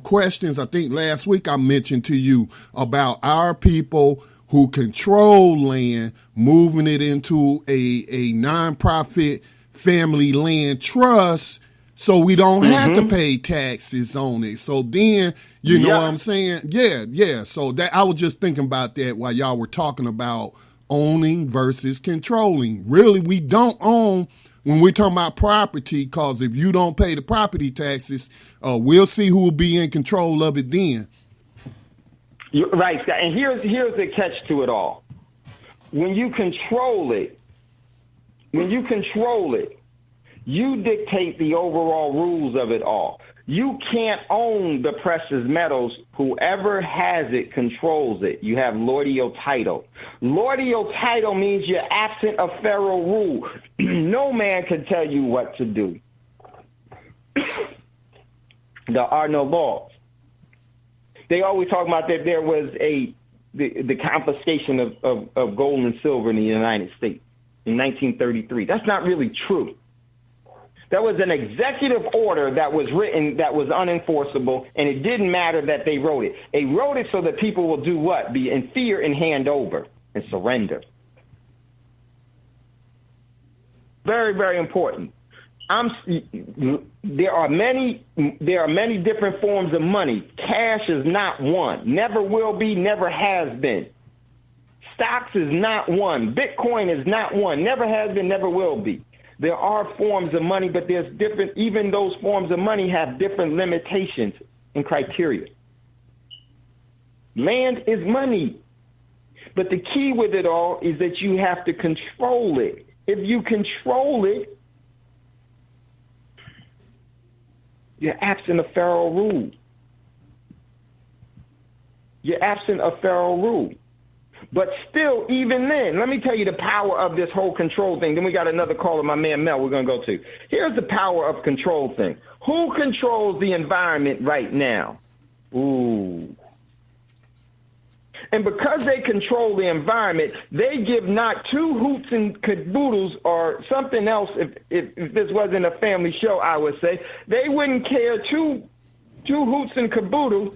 questions. I think last week I mentioned to you about our people who control land, moving it into a nonprofit family land trust so we don't have to pay taxes on it. So then, you know what I'm saying? Yeah. So that I was just thinking about that while y'all were talking about owning versus controlling. Really, we don't own when we're talking about property, because if you don't pay the property taxes, we'll see who will be in control of it then. You're right, Scott. And here's the catch to it all. When you control it, you dictate the overall rules of it all. You can't own the precious metals. Whoever has it controls it. You have lordio title. Lordio title means you're absent of federal rule. No man can tell you what to do. There are no laws. They always talk about that there was the confiscation of gold and silver in the United States in 1933. That's not really true. That was an executive order that was written that was unenforceable, and it didn't matter that they wrote it. They wrote it so that people will do what? Be in fear and hand over and surrender. Very, very important. There are many different forms of money. Cash is not one. Never will be, never has been. Stocks is not one. Bitcoin is not one. Never has been, never will be. There are forms of money, but there's different, even those forms of money have different limitations and criteria. Land is money. But the key with it all is that you have to control it. If you control it, you're absent of federal rule. You're absent of federal rule. But still, even then, let me tell you the power of this whole control thing. Then we got another call of my man Mel we're going to go to. Here's the power of control thing. Who controls the environment right now? Ooh. And because they control the environment, they give not two hoots and caboodles or something else. If this wasn't a family show, I would say, they wouldn't care two hoots and caboodles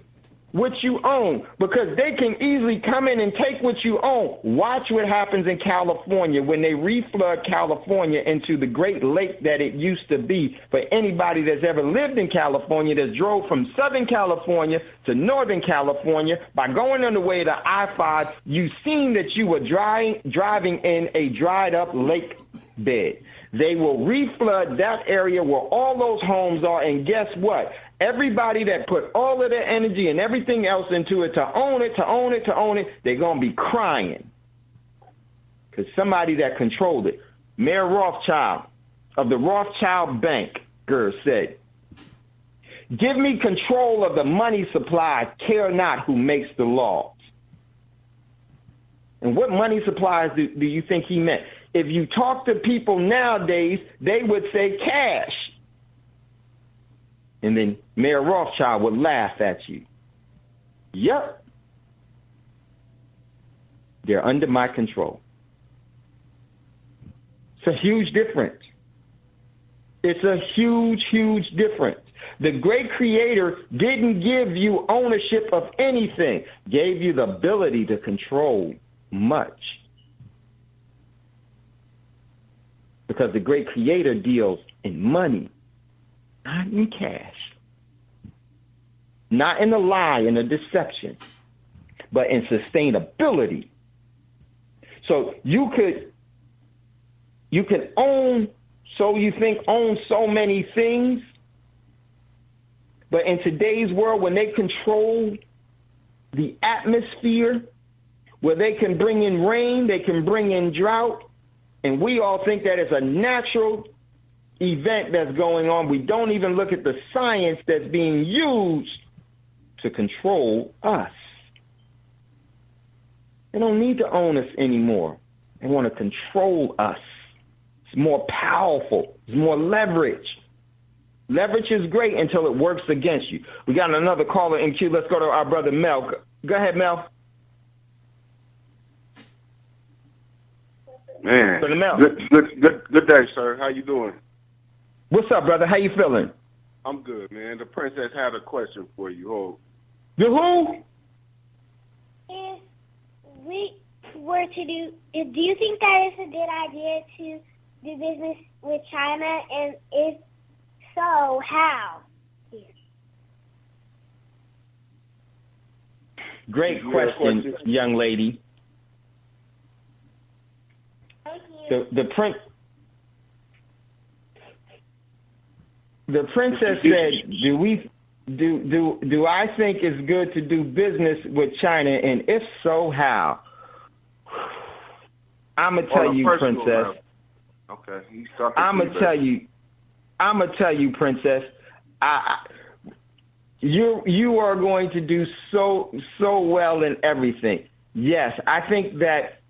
what you own, because they can easily come in and take what you own. Watch what happens in California when they reflood California into the Great Lake that it used to be. For anybody that's ever lived in California, that drove from Southern California to Northern California, by going on the way to I-5, you've seen that you were driving in a dried up lake bed. They will reflood that area where all those homes are, and guess what? Everybody that put all of their energy and everything else into it to own it, they're going to be crying. Because somebody that controlled it, Mayor Rothschild of the Rothschild Bank, said, give me control of the money supply, care not who makes the laws. And what money supplies do you think he meant? If you talk to people nowadays, they would say cash. And then Mayor Rothschild would laugh at you. Yep. They're under my control. It's a huge difference. It's a huge, huge difference. The great creator didn't give you ownership of anything, gave you the ability to control much. Because the great creator deals in money, not in cash, not in a lie and a deception, but in sustainability. So you can own so many things, but in today's world, when they control the atmosphere, where they can bring in rain, they can bring in drought, and we all think that it's a natural event that's going on. We don't even look at the science that's being used to control us. They don't need to own us anymore. They want to control us. It's more powerful. It's more leverage. Leverage is great until it works against you. We got another caller in queue. Let's go to our brother Mel. Go ahead, Mel. Man, Brother Mel. good day, sir. How you doing? What's up, brother? How you feeling? I'm good, man. The princess had a question for you. Oh. The who? If we were to do you think that it's a good idea to do business with China? And if so, how? Great question, young lady. Thank you. The princess said, do I think it's good to do business with China, and if so, how? I'm gonna tell you, princess. Okay, I'm gonna tell you, princess. You are going to do so well in everything. Yes, I think that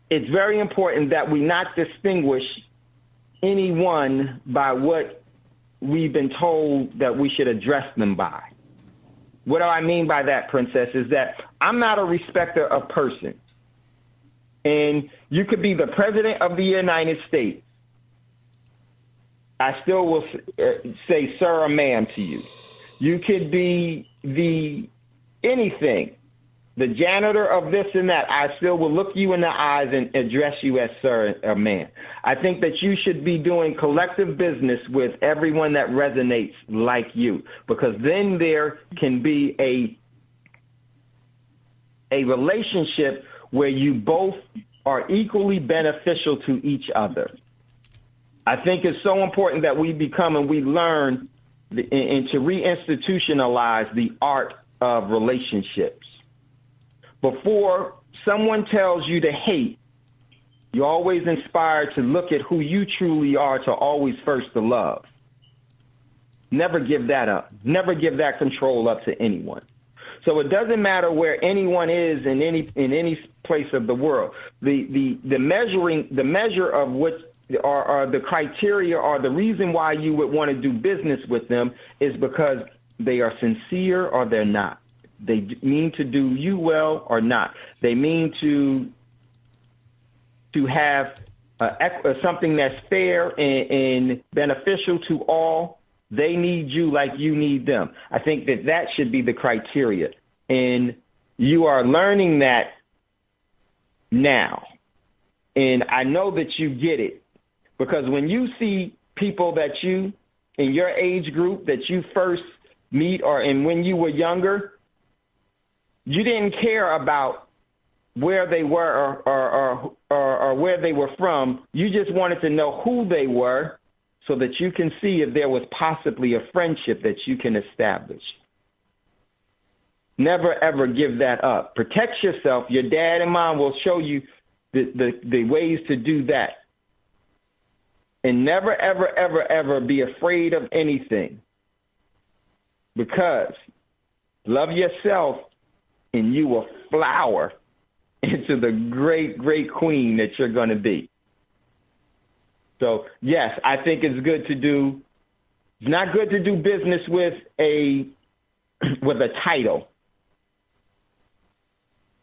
it's very important that we not distinguish anyone by what we've been told that we should address them by. What do I mean by that, princess, is that I'm not a respecter of person. And you could be the president of the United States. I still will say sir or ma'am to you. You could be anything, the janitor of this and that. I still will look you in the eyes and address you as sir or ma'am. I think that you should be doing collective business with everyone that resonates like you, because then there can be a relationship where you both are equally beneficial to each other. I think it's so important that we become and we learn and to reinstitutionalize the art of relationships. Before someone tells you to hate, you're always inspired to look at who you truly are, to always first to love. Never give that up. Never give that control up to anyone. So it doesn't matter where anyone is in any place of the world. The measure of what are the criteria or the reason why you would want to do business with them is because they are sincere or they're not. They mean to do you well or not. They mean to have something that's fair and beneficial to all. They need you like you need them. I think that should be the criteria. And you are learning that now. And I know that you get it, because when you see people that you, in your age group, that you first meet and when you were younger, you didn't care about where they were or where they were from. You just wanted to know who they were so that you can see if there was possibly a friendship that you can establish. Never, ever give that up. Protect yourself. Your dad and mom will show you the ways to do that. And never, ever, ever, ever be afraid of anything. Because love yourself and you will flower into the great, great queen that you're going to be. So, yes, I think it's not good to do business with a title.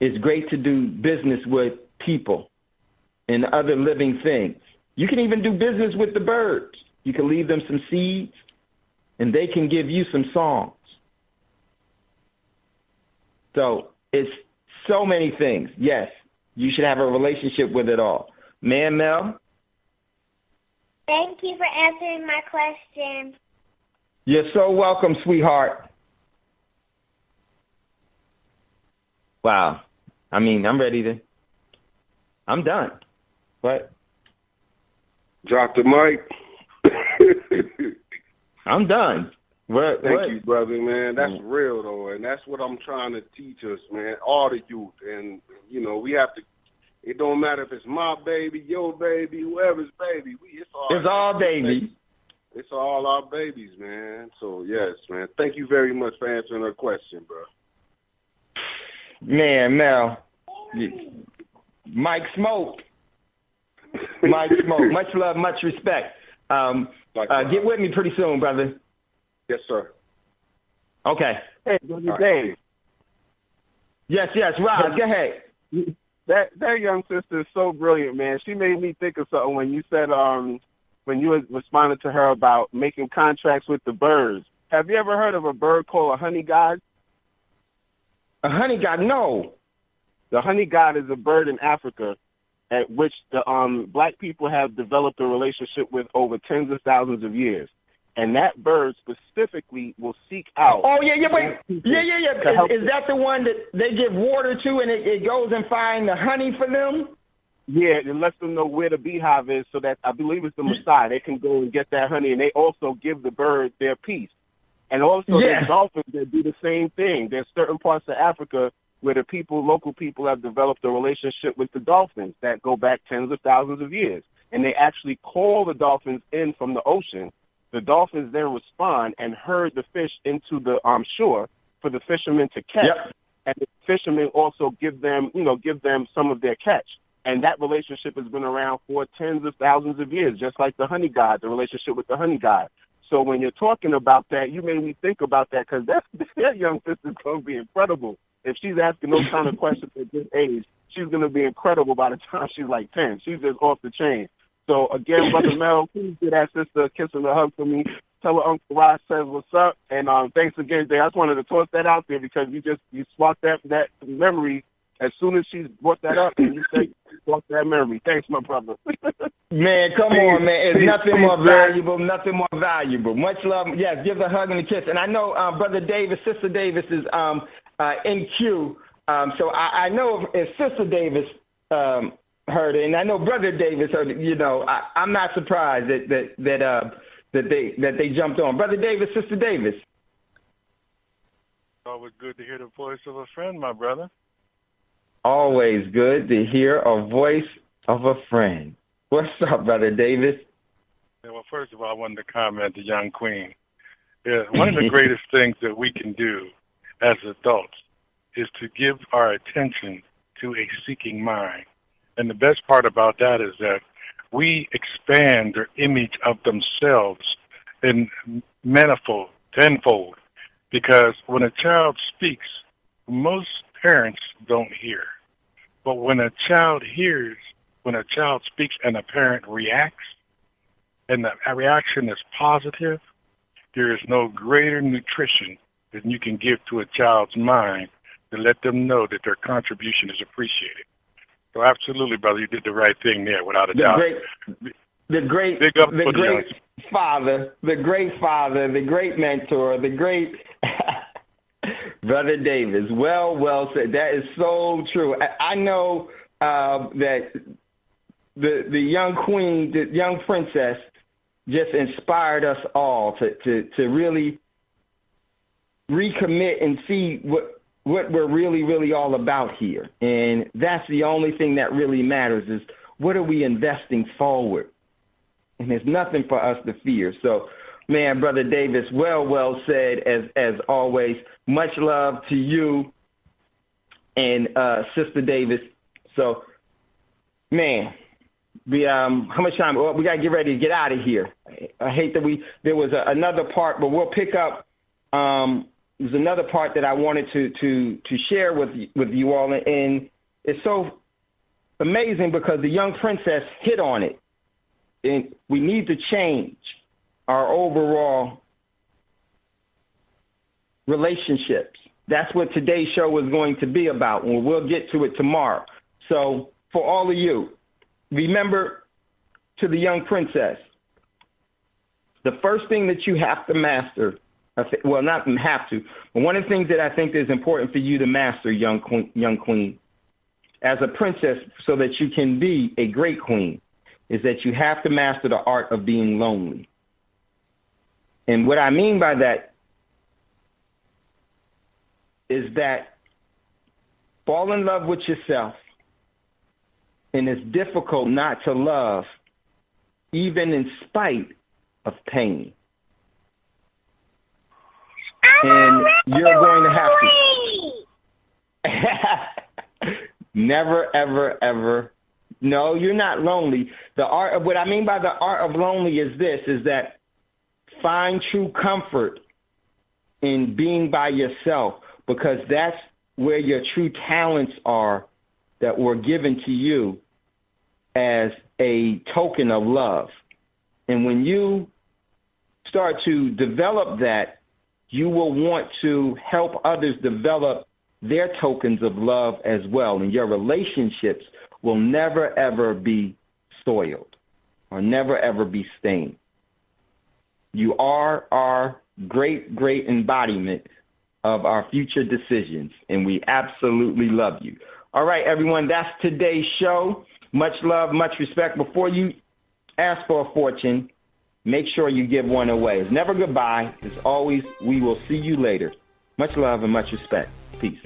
It's great to do business with people and other living things. You can even do business with the birds. You can leave them some seeds, and they can give you some songs. So it's so many things. Yes, you should have a relationship with it all. Man, Mel? Thank you for answering my question. You're so welcome, sweetheart. Wow. I mean, I'm done. What? Drop the mic. I'm done. What? Thank you, brother, man. That's real, though, and that's what I'm trying to teach us, man, all the youth. And, we have to, it don't matter if it's my baby, your baby, whoever's baby. It's all baby. It's all our babies, man. So, yes, man. Thank you very much for answering her question, bro. Man, Mel, Mike Smoke. Mike Smoke. Much love, much respect. Get with me pretty soon, brother. Yes, sir. Okay. Hey, Brother Dave. Yes, Rob, go ahead. That young sister is so brilliant, man. She made me think of something when you said when you responded to her about making contracts with the birds. Have you ever heard of a bird called a honey god? A honey god? No. The honey god is a bird in Africa at which the black people have developed a relationship with over tens of thousands of years. And that bird specifically will seek out. Oh, yeah. Is that the one that they give water to and it goes and finds the honey for them? Yeah, it lets them know where the beehive is so that I believe it's the Messiah. They can go and get that honey, and they also give the bird their peace. And also there's dolphins that do the same thing. There's certain parts of Africa where the local people have developed a relationship with the dolphins that go back tens of thousands of years. And they actually call the dolphins in from the ocean. The dolphins then respond and herd the fish into the shore for the fishermen to catch. Yep. And the fishermen also give them some of their catch. And that relationship has been around for tens of thousands of years, just like the honey god, the relationship with the honey god. So when you're talking about that, you made me think about that because that young sister's going to be incredible. If she's asking those kind of questions at this age, she's going to be incredible by the time she's like 10. She's just off the chain. So, again, Brother Mel, please give that sister a kiss and a hug for me. Tell her Uncle Rod says what's up. And thanks again, Dave. I just wanted to toss that out there because you sparked that memory as soon as she brought that up. And you said you sparked that memory. Thanks, my brother. Man, come on, man. It's nothing more valuable. Much love. Yes, give a hug and a kiss. And I know Brother Davis, Sister Davis is in queue. So I know if Sister Davis heard it, and I know Brother Davis heard it. You know, I'm not surprised that they jumped on. Brother Davis, Sister Davis. Always good to hear the voice of a friend, my brother. Always good to hear a voice of a friend. What's up, Brother Davis? Yeah, well, first of all, I wanted to comment to young Queen. Yeah, one of the greatest things that we can do as adults is to give our attention to a seeking mind. And the best part about that is that we expand their image of themselves in tenfold. Because when a child speaks, most parents don't hear. But when a child speaks and a parent reacts, and the reaction is positive, there is no greater nutrition than you can give to a child's mind to let them know that their contribution is appreciated. So absolutely, brother, you did the right thing there, without a doubt. The great father, the great mentor, the great Brother Davis. Well said. That is so true. I know that the young queen, the young princess, just inspired us all to really recommit and see what we're really all about here. And that's the only thing that really matters is what are we investing forward? And there's nothing for us to fear. So, man, Brother Davis, well said as always. Much love to you and Sister Davis. So, man, how much time? Well, we got to get ready to get out of here. I hate that there was another part, but we'll pick up. There's another part that I wanted to share with you all, and it's so amazing because the young princess hit on it. And we need to change our overall relationships. That's what today's show is going to be about, and we'll get to it tomorrow. So for all of you, remember to the young princess, the first thing that you have to master, well, not have to, but one of the things that I think is important for you to master, young queen, as a princess so that you can be a great queen, is that you have to master the art of being lonely. And what I mean by that is that fall in love with yourself, and it's difficult not to love, even in spite of pain. And you're going to have to. Never, ever, ever. No, you're not lonely. What I mean by the art of lonely is this, is that find true comfort in being by yourself, because that's where your true talents are that were given to you as a token of love. And when you start to develop that, you will want to help others develop their tokens of love as well. And your relationships will never, ever be soiled or never, ever be stained. You are our great, great embodiment of our future decisions, and we absolutely love you. All right, everyone, that's today's show. Much love, much respect. Before you ask for a fortune, make sure you give one away. It's never goodbye. It's always, we will see you later. Much love and much respect. Peace.